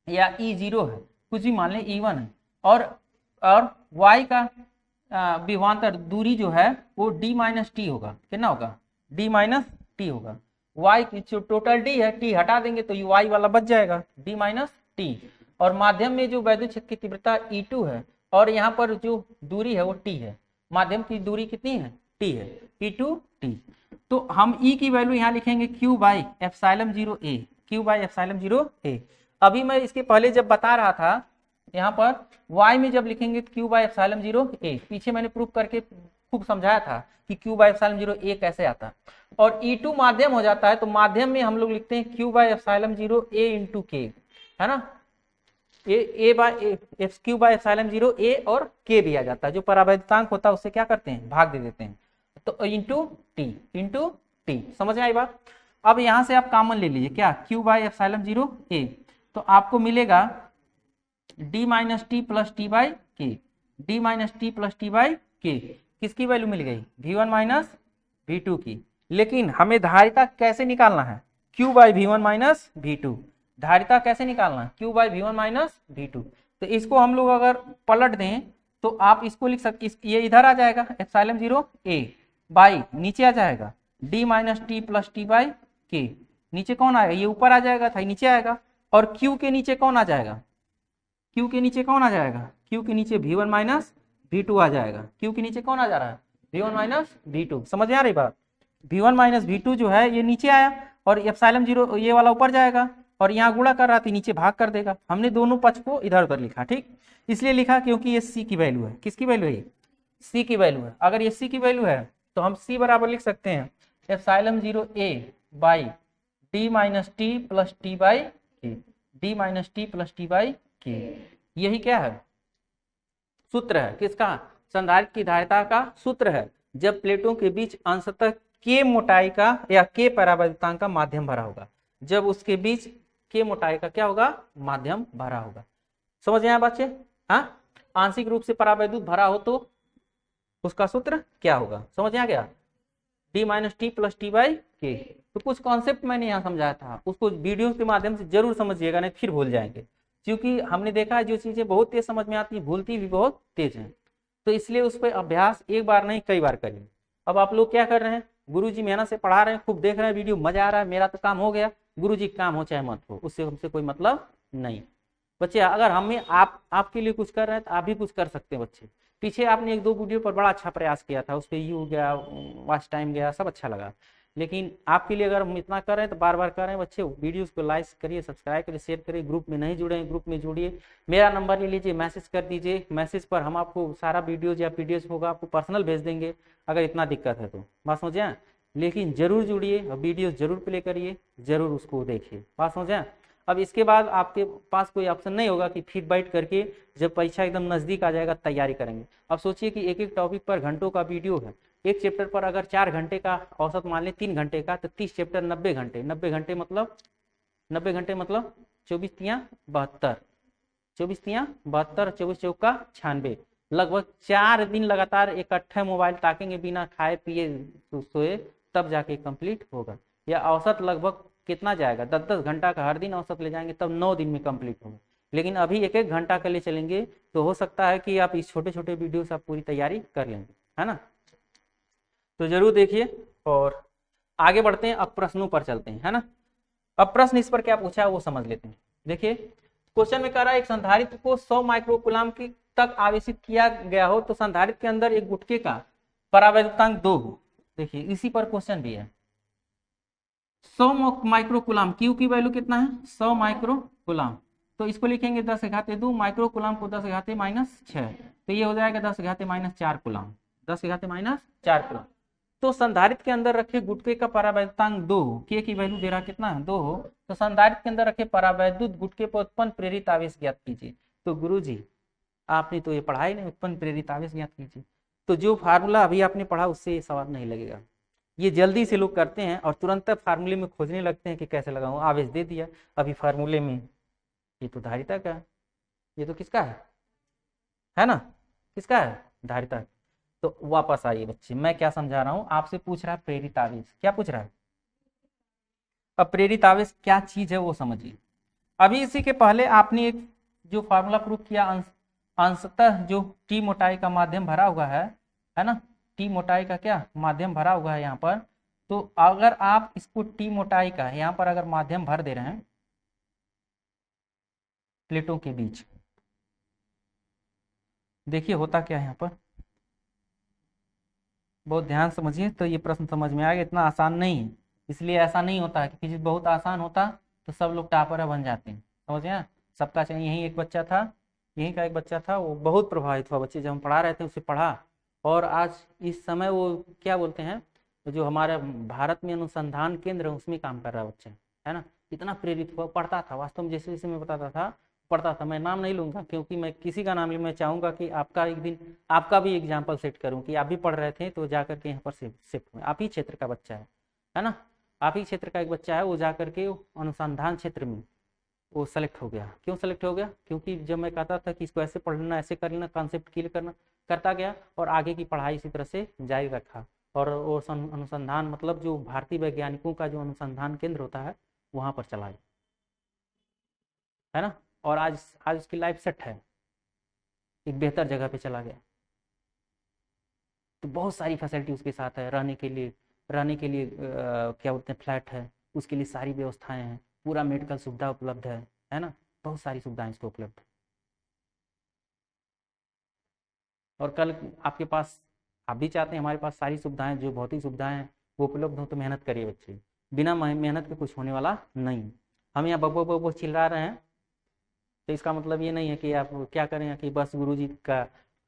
या E0 है, कुछ भी मान लें, E1 है। और y का विभवांतर दूरी जो है वो d माइनस टी होगा, कितना होगा, d माइनस टी होगा। y की जो टोटल d है, t हटा देंगे तो y वाला बच जाएगा, d माइनस टी। और माध्यम में जो वैद्युत क्षेत्र की तीव्रता E2 है, और यहाँ पर जो दूरी है वो t है, माध्यम की दूरी कितनी है, t है, E2 t। तो हम E की वैल्यू यहाँ लिखेंगे q by epsilon 0 a, q by epsilon 0 a। अभी मैं इसके पहले जब बता रहा था यहाँ पर y में जब लिखेंगे तो q बाई एप्सिलॉन 0 a, पीछे मैंने प्रूफ करके खूब समझाया था कि q बाई एप्सिलॉन 0 a कैसे आता है। और E2 माध्यम हो जाता है, तो माध्यम में हम लोग लिखते हैं q by epsilon 0 a into k, है ना, a by q by epsilon 0 a और k भी आ जाता है, जो परावैद्युतांक होता है उससे क्या करते हैं, भाग दे देते हैं, तो इंटू टी। समझ में आई बात। अब यहाँ से आप कॉमन ले लीजिए, क्या, q बाई एप्सिलॉन 0 a, तो आपको मिलेगा d minus T plus T by के, d minus T plus T by के, किसकी वैल्यू मिल गई, v1 माइनस v2 की। लेकिन हमें धारिता कैसे निकालना है, q by v1 minus v2, धारिता कैसे निकालना है, q by v1 minus v2। तो इसको हम लोग अगर पलट दें तो आप इसको लिख सकते, ये इधर आ जाएगा एप्सिलॉन 0 a बाई, नीचे आ जाएगा d minus T plus T by के, नीचे कौन आएगा, ये ऊपर आ जाएगा था, नीचे आएगा, और q के नीचे कौन आ जाएगा, q के नीचे कौन आ जाएगा, q के नीचे v1 माइनस v2 आ जाएगा, q के नीचे कौन आ जा रहा है, v1 माइनस v2। समझ में आ रही बात, v1 माइनस v2 जो है ये नीचे आया, और एप्सिलॉन 0 ये वाला ऊपर जाएगा, और यहाँ गुणा कर रहा था, नीचे भाग कर देगा। हमने दोनों पक्ष को इधर उधर लिखा, ठीक, इसलिए लिखा क्योंकि ये c की वैल्यू है, किसकी वैल्यू है, c की वैल्यू है। अगर ये c की वैल्यू है तो हम c बराबर लिख सकते हैं epsilon 0 a by d minus T plus T by के, d minus T plus T by के। यही क्या है, सूत्र है, किसका, संधारित्र की धारिता का सूत्र है, जब प्लेटों के बीच अंशतः k मोटाई का या k परावैद्युतांक का माध्यम भरा होगा, जब उसके बीच k मोटाई का क्या होगा, माध्यम भरा होगा। समझ में आया बच्चे, हाँ, आंशिक रूप से परावैद्युत भरा हो तो उसका सूत्र क्या होगा, समझ में आ गया, d minus T plus T by के। तो कुछ कॉन्सेप्ट मैंने यहाँ समझाया था, उसको वीडियो के माध्यम से जरूर समझिएगा, नहीं फिर भूल जाएंगे, क्योंकि हमने देखा है जो चीजें बहुत तेज समझ में आती है भूलती भी बहुत तेज हैं, तो इसलिए उस पर अभ्यास एक बार नहीं कई बार करिए। अब आप लोग क्या कर रहे हैं, गुरुजी मेहनत से पढ़ा रहे हैं, खूब देख रहे हैं वीडियो, मजा आ रहा है, मेरा तो काम हो गया, गुरुजी काम हो चाहे मत हो, उससे हमसे कोई मतलब नहीं। बच्चे अगर हमें आपके लिए कुछ कर रहे हैं तो आप भी कुछ कर सकते हैं। बच्चे पीछे आपने एक दो वीडियो पर बड़ा अच्छा प्रयास किया था, उस पर यू गया, वॉच टाइम गया, सब अच्छा लगा, लेकिन आपके लिए अगर हम इतना कर रहे हैं तो बार बार कर रहे हैं। बच्चे वीडियोस को लाइक करिए, सब्सक्राइब करिए, शेयर करिए, ग्रुप में नहीं जुड़े हैं ग्रुप में जुड़िए, मेरा नंबर ले लीजिए, मैसेज कर दीजिए, मैसेज पर हम आपको सारा वीडियोज या पीडीएफ होगा आपको पर्सनल भेज देंगे, अगर इतना दिक्कत है तो। बात समझे, लेकिन जरूर जुड़िए और वीडियो जरूर प्ले करिए, जरूर उसको देखिए। बात समझे। अब इसके बाद आपके पास कोई ऑप्शन नहीं होगा कि फिर बैठ करके जब परीक्षा एकदम नजदीक आ जाएगा तैयारी करेंगे। अब सोचिए कि एक एक टॉपिक पर घंटों का वीडियो है, एक चैप्टर पर अगर 4 घंटे का औसत मान लें, 3 घंटे का, तो 30 चैप्टर 90 घंटे, 90 घंटे मतलब 24 तियाँ 72, 24 तियाँ 72, 24 चौका 96, लगभग 4 दिन लगातार इकट्ठे मोबाइल ताकेंगे बिना खाए पिए सोए, तब जाके कंप्लीट होगा। या औसत लगभग कितना जाएगा, 10-10 घंटा का हर दिन औसत ले जाएंगे तब 9 दिन में कंप्लीट होगा। लेकिन अभी 1-1 घंटा के लिए चलेंगे, तो हो सकता है कि आप इस छोटे छोटे वीडियो से आप पूरी तैयारी कर लेंगे, है ना। तो जरूर देखिए और आगे बढ़ते हैं, अब प्रश्नों पर चलते हैं, है ना। अब प्रश्न इस पर क्या पूछा है वो समझ लेते हैं। देखिए क्वेश्चन में कह रहा है एक संधारित्र को 100 माइक्रोकूलाम की तक आवेशित किया गया हो तो संधारित्र के अंदर एक गुटके का परावैद्युतांक 2 हो। देखिए इसी पर क्वेश्चन भी है। 100 माइक्रोकूलाम, क्यू की वैल्यू कितना है 100 माइक्रोकूलाम, तो इसको लिखेंगे 10⁻², माइक्रोकूलाम को 10⁻⁻6, तो ये हो जाएगा 10⁻⁻4 कूलाम, 10⁻⁻4 कूलाम। तो संधारित्र के अंदर रखे गुटके का परावैद्युतांक 2 हो, के की वैल्यू दे रहा कितना है 2 हो, तो संधारित्र के अंदर रखे परावैद्युत गुटके पर उत्पन्न प्रेरित आवेश ज्ञात कीजिए। तो गुरुजी आपने तो ये पढ़ा ही नहीं, उत्पन्न प्रेरित आवेश ज्ञात कीजिए। तो जो फार्मूला अभी आपने पढ़ा उससे ये सवाल नहीं लगेगा। ये जल्दी से लोग करते हैं और तुरंत फार्मूले में खोजने लगते हैं कि कैसे लगाऊं, आवेश दे दिया अभी फार्मूले में, ये तो धारिता का है, ये तो किसका है ना, किसका है धारिता। तो वापस आइए बच्चे, मैं क्या समझा रहा हूं, आपसे पूछ रहा है प्रेरित आवेश, क्या पूछ रहा है। अब प्रेरित आवेश क्या चीज है वो समझिए। अभी इसी के पहले आपने एक जो फार्मूला प्रूफ किया, अंशतः जो टी मोटाई का माध्यम भरा हुआ है ना, टी मोटाई का क्या माध्यम भरा हुआ है यहाँ पर, तो अगर आप इसको टी मोटाई का यहाँ पर अगर माध्यम भर दे रहे हैं प्लेटों के बीच, देखिए होता क्या है यहाँ पर, बहुत ध्यान समझिए तो ये प्रश्न समझ में आएगा। इतना आसान नहीं है, इसलिए ऐसा नहीं होता है कि चीज बहुत आसान होता तो सब लोग टापर बन जाते हैं, समझ गए। सबका चाहिए, यही एक बच्चा था, यहीं का एक बच्चा था, वो बहुत प्रभावित हुआ, बच्चे जब हम पढ़ा रहे थे उसे पढ़ा, और आज इस समय वो क्या बोलते हैं, जो हमारे भारत में अनुसंधान केंद्र है उसमें काम कर रहा बच्चा, है ना। इतना प्रेरित हुआ, पढ़ता था वास्तव में, जैसे जैसे मैं बताता था पढ़ता था। मैं नाम नहीं लूंगा क्योंकि मैं किसी का नाम नहीं, मैं चाहूंगा कि आपका एक दिन आपका भी एग्जाम्पल सेट करूं कि आप भी पढ़ रहे थे तो जाकर के यहाँ पर शिफ्ट हुए, आप ही क्षेत्र का बच्चा है ना, आप ही क्षेत्र का एक बच्चा है, वो जाकर के अनुसंधान क्षेत्र में वो सेलेक्ट हो गया। क्यों सेलेक्ट हो गया, क्योंकि जब मैं कहता था कि इसको ऐसे पढ़ लेना, ऐसे कर लेना, कॉन्सेप्ट क्लियर करना, करता गया और आगे की पढ़ाई इसी तरह से जारी रखा। और वो अनुसंधान मतलब जो भारतीय वैज्ञानिकों का जो अनुसंधान केंद्र होता है वहां पर चला गया, है ना। और आज उसकी लाइफ सेट है, एक बेहतर जगह पे चला गया। तो बहुत सारी फैसिलिटी उसके साथ है, रहने के लिए क्या बोलते हैं फ्लैट है, उसके लिए सारी व्यवस्थाएं हैं, पूरा मेडिकल सुविधा उपलब्ध है ना, बहुत सारी सुविधाएं इसको उपलब्ध है। और कल आपके पास, आप भी चाहते हैं हमारे पास सारी सुविधाएं, जो भौतिक सुविधाएं हैं वो उपलब्ध हो, तो मेहनत करिए बच्चे, बिना मेहनत के कुछ होने वाला नहीं। हम यहाँ बब्बो बब्बो चिल्ला रहे हैं तो इसका मतलब ये नहीं है कि आप क्या करें कि बस गुरुजी का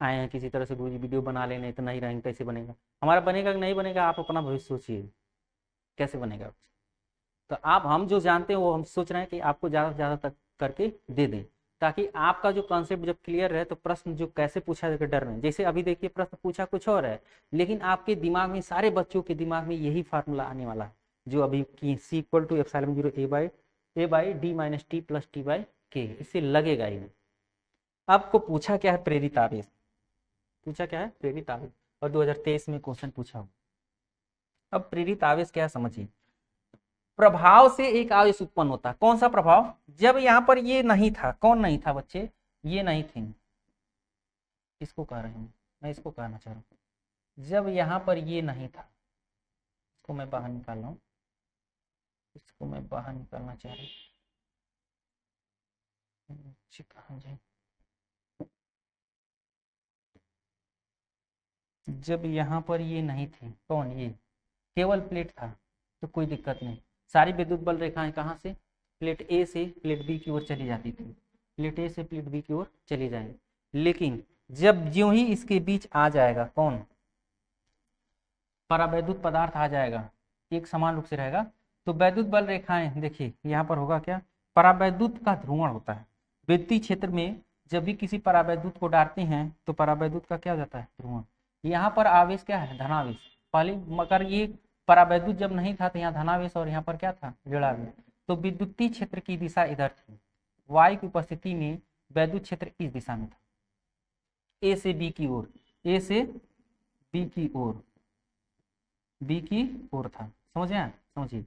आए हैं किसी तरह से गुरुजी वीडियो बना लेने तो नहीं रहेंगे, कैसे बनेगा हमारा, बनेगा कि नहीं बनेगा, आप अपना भविष्य सोचिए कैसे बनेगा। तो आप, हम जो जानते हैं वो हम सोच रहे हैं कि आपको ज़्यादा से ज़्यादा तक करके दे दें, ताकि आपका जो कॉन्सेप्ट जब क्लियर रहे तो प्रश्न जो कैसे पूछा जाएगा डर नहीं। जैसे अभी देखिए प्रश्न पूछा कुछ और है, लेकिन आपके दिमाग में, सारे बच्चों के दिमाग में यही फार्मूला आने वाला है जो अभी की C=ε0 a/d-t+t/k, इससे लगेगा ही नहीं। आपको पूछा क्या है प्रेरित आवेश, पूछा क्या है प्रेरित आवेश, और 2023 में क्वेश्चन पूछा हो। अब प्रेरित आवेश क्या समझिए, प्रभाव से एक आवेश उत्पन्न होता है। कौन सा प्रभाव, जब यहाँ पर ये नहीं था, कौन नहीं था बच्चे, ये नहीं थी, इसको कह रहे हैं, मैं इसको कहना चाह रहा हूँ, जब यहाँ पर ये नहीं था, इसको मैं बाहर निकाल रहा हूँ, इसको मैं बाहर निकालना चाह रहा हूँ, जब यहाँ पर ये नहीं थी, कौन, ये केवल प्लेट था तो कोई दिक्कत नहीं, सारी विद्युत बल रेखाएं कहाँ से, प्लेट ए से प्लेट बी की ओर चली जाती थी, प्लेट ए से प्लेट बी की ओर चली जाएंगे। लेकिन जब ज्यों ही इसके बीच आ जाएगा कौन, परावैद्युत पदार्थ आ जाएगा, एक समान रूप से रहेगा, तो वैद्युत बल रेखाएं, देखिए यहाँ पर होगा क्या, परावैद्युत का ध्रुवण होता है। विद्युत क्षेत्र में जब भी किसी परावैद्युत को डालते हैं तो परावैद्युत का क्या हो जाता है, ध्रुवण। यहाँ पर आवेश क्या है, धनावेश, पहले मगर ये परावैद्युत जब नहीं था तो यहाँ धनावेश और यहाँ पर क्या था, ऋणावेश। तो विद्युतीय क्षेत्र की दिशा इधर थी, वायु की उपस्थिति में वैद्युत क्षेत्र इस दिशा में था, ए से बी की ओर, ए से बी की ओर, बी की ओर था, समझे, समझिए।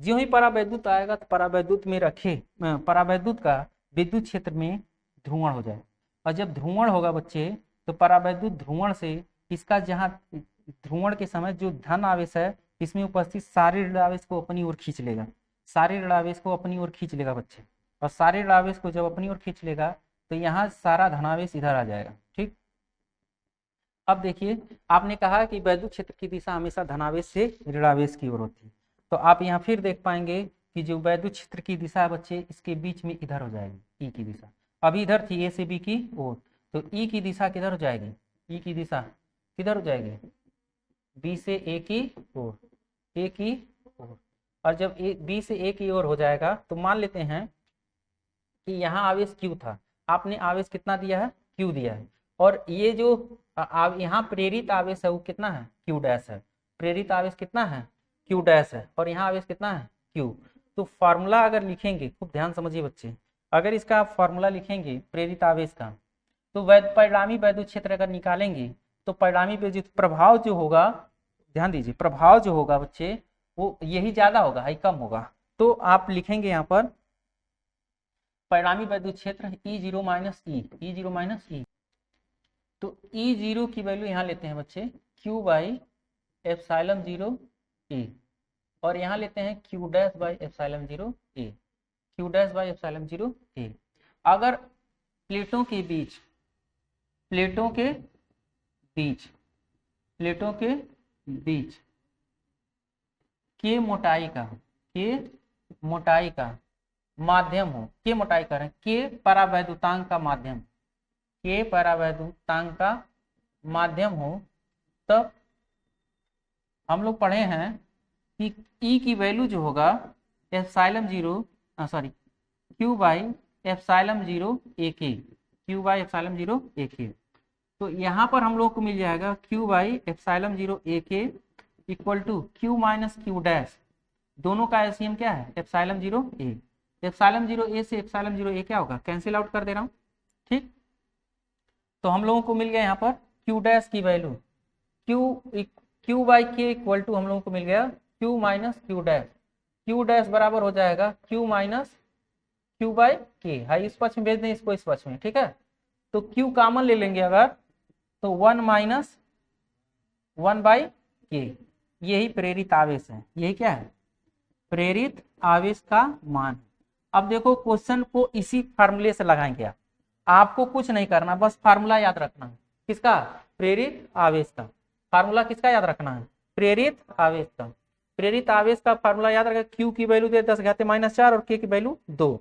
ज्यों ही परावैद्युत आएगा तो परावैद्युत में रखे, परावैद्युत का विद्युत क्षेत्र में ध्रुवण हो जाए। और जब ध्रुवण होगा बच्चे तो परावैद्युत ध्रुवण से इसका जहाँ ध्रुवण के समय जो धन आवेश है इसमें उपस्थित सारे ऋण आवेश को अपनी ओर खींच लेगा, सारे ऋण आवेश को अपनी ओर खींच लेगा बच्चे। और सारे ऋण आवेश को जब अपनी ओर खींच लेगा तो यहाँ सारा धनावेश इधर आ जाएगा। ठीक, अब देखिए आपने कहा कि वैद्युत क्षेत्र की दिशा हमेशा धनावेश से ऋणावेश की ओर होती है, तो आप यहाँ फिर देख पाएंगे कि जो वैद्युत क्षेत्र की दिशा है बच्चे इसके बीच में इधर हो जाएगी ई की दिशा। अभी इधर थी ए से बी की ओर, तो ई की दिशा किधर हो जाएगी, ई की दिशा किधर हो जाएगी, बी से ए की ओर, ए की ओर। और जब बी से ए की ओर हो जाएगा तो मान लेते हैं कि यहाँ आवेश क्यू था, आपने आवेश कितना दिया है, क्यू दिया है। और ये जो यहाँ प्रेरित आवेश है वो कितना है, क्यू डैश है। प्रेरित आवेश कितना है, क्यू डैश है। और यहाँ आवेश कितना है, क्यू। तो फार्मूला अगर लिखेंगे, खूब ध्यान समझिए बच्चे, अगर इसका आप फार्मूला लिखेंगे प्रेरित आवेश का, तो परिणामी वैद्युत क्षेत्र अगर निकालेंगे तो परिणामी विद्युत प्रभाव जो होगा, ध्यान दीजिए, प्रभाव जो होगा बच्चे वो यही ज्यादा होगा, हाई कम होगा। तो आप लिखेंगे यहाँ पर परिणामी वैद्युत क्षेत्र E0 माइनस ई, E0 माइनस ई। तो E0 की वैल्यू यहाँ लेते हैं बच्चे Q बाई एप्सिलॉन 0 ए, और यहाँ लेते हैं Q dash by epsilon 0 A, Q dash by epsilon 0 ए। अगर प्लेटों के बीच, प्लेटों के बीच, प्लेटों के बीच के मोटाई का, के मोटाई का माध्यम हो, के मोटाई कर रहे हैं, के परावैद्युतांक का माध्यम, के परावैद्युतांक का माध्यम हो, तब हम लोग पढ़े हैं कि ई की वैल्यू जो होगा epsilon 0 sorry Q by epsilon 0 A के, क्यू बाई एप्सिलॉन 0 ए के। तो यहाँ पर हम लोग को मिल जाएगा Q by epsilon 0 A K equal to Q minus Q dash, दोनों का एलसीएम क्या है, एप्सिलॉन 0 ए। एप्सिलॉन 0 ए से एप्सिलॉन 0 ए क्या होगा, कैंसिल आउट कर दे रहा हूँ। ठीक, तो हम लोगों को मिल गया यहाँ पर क्यू डैश की वैल्यू क्यू बाई के इक्वल टू हम लोगों को मिल गया Q minus Q dash. Q dash बराबर हो जाएगा क्यू माइनस क्यू बाई के, हाई इस पक्ष में भेज दें, इसको इस पक्ष में। ठीक है, तो क्यू कॉमन ले लेंगे अगर, तो 1 माइनस 1 बाई के, यही प्रेरित आवेश है। यही क्या है, प्रेरित आवेश का मान। अब देखो क्वेश्चन को इसी फार्मूले से लगाएंगे, आपको कुछ नहीं करना, बस फार्मूला याद रखना है। किसका, प्रेरित आवेश का। फार्मूला किसका याद रखना है, प्रेरित आवेश का। प्रेरित आवेश का फार्मूला याद रखें, क्यू की वैल्यू दे 10⁻⁻⁴ और के की वैल्यू 2,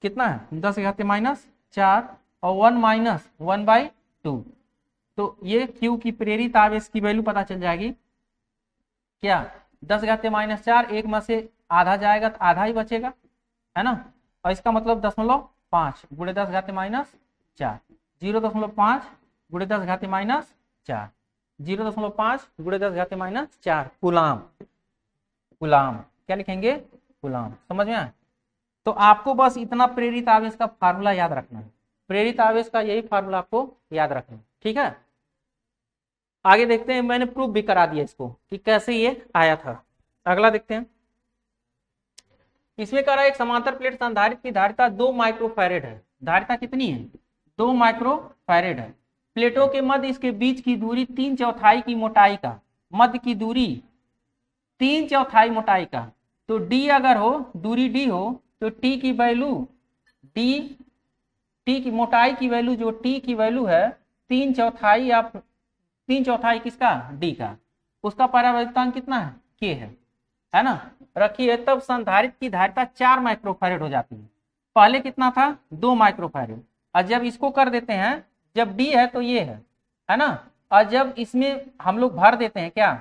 कितना है 10⁻⁻⁴, और 1 माइनस 1/2। तो ये क्यू की प्रेरित आवेश की वैल्यू पता चल जाएगी क्या, 10⁻⁻⁴, एक में से आधा जाएगा तो आधा ही बचेगा, है ना। और इसका मतलब 0.5 गुणे 10⁻⁻⁴, 0.5 गुणे 10⁻⁻⁴, 0.5 गुणे 10⁻⁻⁴ कूलाम। कूलाम क्या लिखेंगे, कूलाम। समझ में आया। तो आपको बस इतना प्रेरित आवेश का फार्मूला याद रखना है, प्रेरित आवेश का यही फार्मूला आपको याद रखना है। ठीक है, आगे देखते हैं, मैंने प्रूफ भी करा दिया इसको कि कैसे ये आया था। अगला देखते हैं, इसमें कह रहा है एक समांतर प्लेट संधारित्र की धारिता 2 माइक्रोफैरेड है। धारिता कितनी है, 2 माइक्रोफैरेड है। प्लेटों के मध्य इसके बीच की दूरी 3/4 की मोटाई का, मध्य की दूरी 3/4 मोटाई का। तो डी अगर हो, दूरी डी हो, तो टी की वैल्यू टी की मोटाई की वैल्यू, जो टी की वैल्यू है 3/4, आप 3/4 किसका, डी का, उसका परावैद्युतांक कितना है, के है ना। रखिए, तब संधारित्र की धारिता 4 माइक्रोफैरेड हो जाती है। पहले कितना था, 2 माइक्रोफैरेड। और जब इसको कर देते हैं, जब डी है तो ये है ना, और जब इसमें हम लोग भर देते हैं क्या,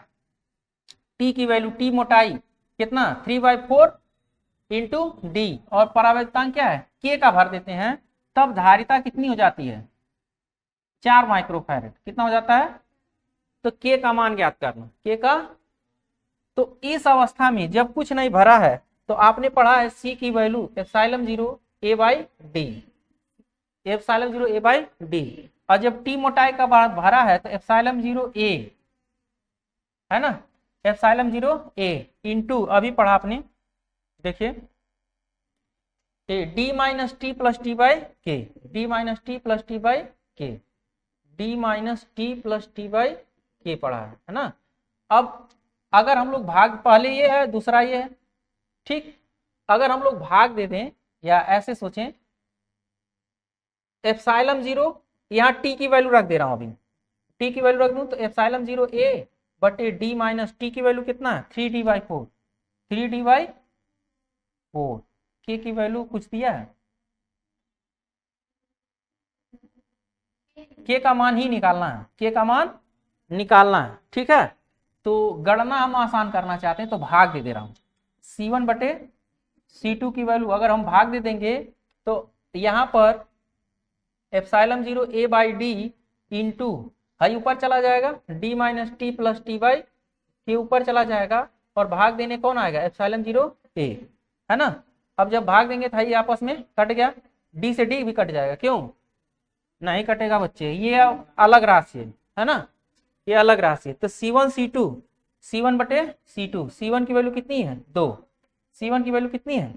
टी की वैल्यू, टी मोटाई कितना 3/4 इंटू डी, और परावैद्युतांक क्या है, के का भर देते हैं, तब धारिता कितनी हो जाती है, 4 माइक्रोफैरेड। कितना हो जाता है, तो के का मान ज्ञात करना, के का। तो इस अवस्था में जब कुछ नहीं भरा है तो आपने पढ़ा है सी की value epsilon 0 a/d, epsilon 0 a/d। और जब टी मोटाई का भरा है तो एप्सिलॉन 0 a, है ना, एप्सिलॉन 0 a इंटू, अभी पढ़ा आपने, देखिए D minus T plus T by K, D minus T plus T by K, D minus T plus T by K पढ़ा है ना। अब अगर हम लोग भाग, पहले ये है दूसरा ये है, ठीक। अगर हम लोग भाग दे दें या ऐसे सोचें, एप्सिलॉन 0 यहाँ टी की वैल्यू रख दे रहा हूं, अभी टी की वैल्यू रख दूं तो एप्सिलॉन 0 ए बटे डी माइनस टी की वैल्यू कितना है 3d बाई 4, 3d बाई 4, के की वैल्यू कुछ दिया है, के का मान ही निकालना है, के का मान निकालना है, ठीक है। तो गणना हम आसान करना चाहते हैं तो भाग दे रहा हूं, C1 बटे C2 की वैल्यू अगर हम भाग दे देंगे तो यहां पर epsilon 0 A by D into high ऊपर चला जाएगा, D minus T plus T by के ऊपर चला जाएगा, और भाग देने कौन आएगा एप्सिलॉन 0 ए, है ना। अब जब भाग देंगे तो ये आपस में कट गया, डी से डी भी कट जाएगा, क्यों नहीं कटेगा बच्चे, ये अलग राशि है ना, ये अलग राशि है। तो C1 C2, C1 बटे C2, C1 की वैल्यू कितनी है 2, C1 की वैल्यू कितनी है,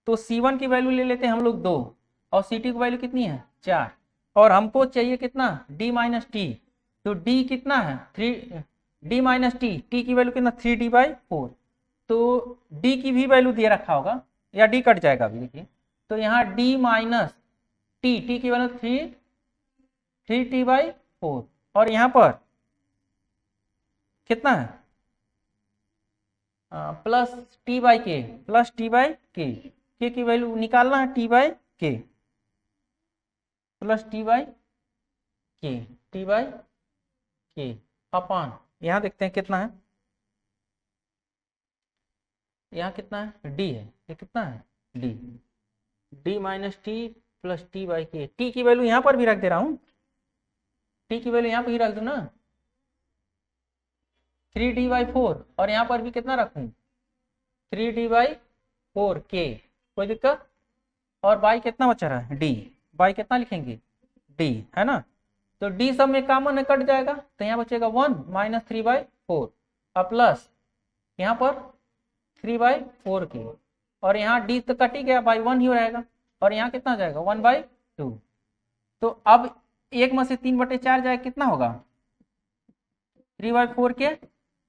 तो C1 की वैल्यू ले लेते हैं हम लोग 2 और C2 की वैल्यू कितनी है 4, और हमको चाहिए कितना D माइनस टी, तो D कितना है 3, D माइनस टी, टी की वैल्यू कितना 3d बाई 4, तो D की भी वैल्यू दिया रखा होगा या D कट जाएगा अभी देखिए, तो यहाँ D माइनस टी, टी की वैल्यू 3t बाई 4, और यहाँ पर कितना है प्लस टी बाई के, प्लस टी बाई के की वैल्यू निकालना है टी बाई के, प्लस टी बाई के, टी बाई के अपान, यहाँ देखते हैं कितना है, यहाँ कितना है डी है, ये कितना है D, D minus T plus T by के, टी की वैल्यू यहाँ पर भी रख दे रहा हूँ, टी की वैल्यू यहाँ पर ही रख दूँ ना 3d बाई 4, और यहाँ पर भी कितना रखूँ 3d बाई 4 के, कोई दिक्कत, और बाई कितना बचा रहा है डी, बाई कितना लिखेंगे डी, है ना। तो डी सब में कॉमन है कट जाएगा, तो यहाँ बचेगा 1 माइनस 3 बाई 4 और प्लस यहाँ पर 3 बाई 4 की, और यहाँ डी तो कट ही गया, बाई 1 ही रहेगा, और यहाँ कितना जाएगा 1 बाई 2। तो अब एक में से 3/4 जाएगा, कितना होगा 3 बाई 4 के,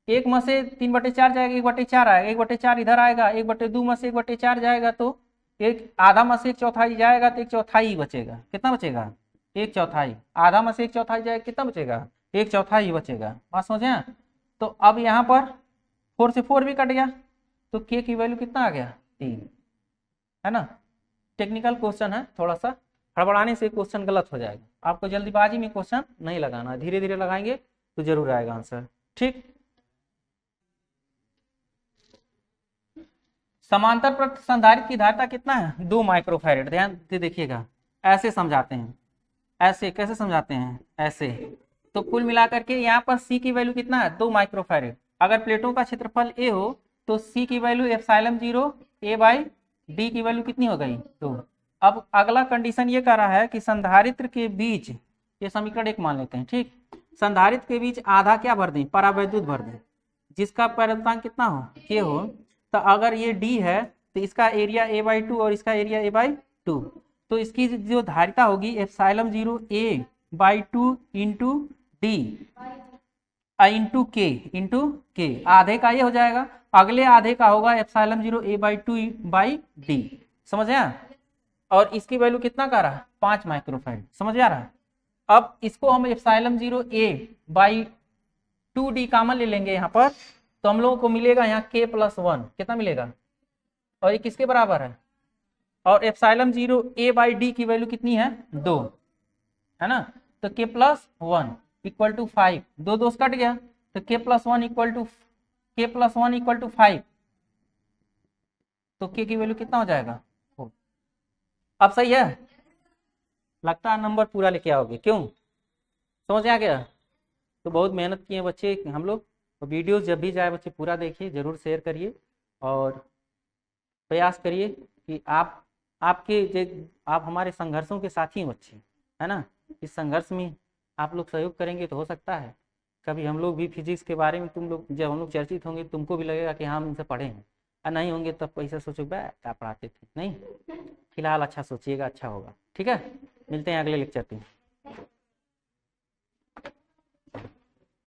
एक में से 3/4 जाएगा 1/4 आएगा, 1/4 इधर आएगा, 1/2 में से 1/4 जाएगा तो एक आधा में से 1/4 जाएगा तो 1/4 ही बचेगा, कितना बचेगा 1/4, आधा में से 1/4 जाएगा कितना बचेगा 1/4 ही बचेगा, बात समझे। तो अब यहाँ पर 4 से 4 भी कट गया, तो के की वैल्यू कितना आ गया 3, है ना। टेक्निकल क्वेश्चन है, थोड़ा सा हड़बड़ाने से क्वेश्चन गलत हो जाएगा, आपको जल्दीबाजी में क्वेश्चन नहीं लगाना, धीरे धीरे लगाएंगे तो जरूर आएगा आंसर, ठीक। समांतर प्रति संधारित्र की धारिता कितना है 2 माइक्रोफैरेड, ध्यान से देखिएगा, ऐसे समझाते हैं, ऐसे कैसे समझाते हैं ऐसे, तो कुल मिलाकर के यहाँ पर C की वैल्यू कितना है 2 माइक्रोफैरेड, अगर प्लेटों का क्षेत्रफल A हो तो C की value epsilon 0 A by D की वैल्यू कितनी हो गई 2। अब अगला कंडीशन ये कह रहा है कि संधारित्र के बीच, ये समीकरण 1 मान लेते हैं, ठीक, संधारित्र के बीच आधा क्या भर दें परावैद्युत भर दें, जिसका परिवर्तनांक कितना हो K हो, तो अगर ये D है तो इसका एरिया A बाई 2 और इसका एरिया A बाई 2, तो इसकी जो धारिता होगी epsilon 0 A by 2 into D into के, आधे का ये हो जाएगा, अगले आधे का होगा epsilon 0 A by 2 by D, समझ आया, और इसकी वैल्यू कितना का रहा 5 माइक्रोफैरेड, समझ आ रहा है। अब इसको हम epsilon 0 A by 2d common ले लेंगे यहाँ पर, तो हम लोगों को मिलेगा यहाँ k प्लस 1, कितना मिलेगा, और ये किसके बराबर है, और एप्सिलॉन 0 A बाई डी की वैल्यू कितनी है 2, है ना, तो k plus 1 equal to 5, 2 2 cut गया, तो k प्लस 1 इक्वल टू 5, तो k की वैल्यू कितना हो जाएगा 4। अब सही है, लगता है नंबर पूरा लेके आओगे, क्यों समझ आ गया। तो बहुत मेहनत किए बच्चे हम लोग, तो वीडियो जब भी जाए बच्चे पूरा देखिए, जरूर शेयर करिए और प्रयास करिए कि आप हमारे संघर्षों के साथी हैं बच्चे, है ना। इस संघर्ष में आप लोग सहयोग करेंगे तो हो सकता है कभी हम लोग भी फिजिक्स के बारे में, तुम लोग जब हम लोग चर्चित होंगे तुमको भी लगेगा कि हाँ हम इनसे पढ़े हैं, और नहीं होंगे तब पैसा सोचो बे क्या पढ़ाते थे। नहीं, फिलहाल अच्छा सोचिएगा, अच्छा होगा। ठीक है, मिलते हैं अगले लेक्चर पे।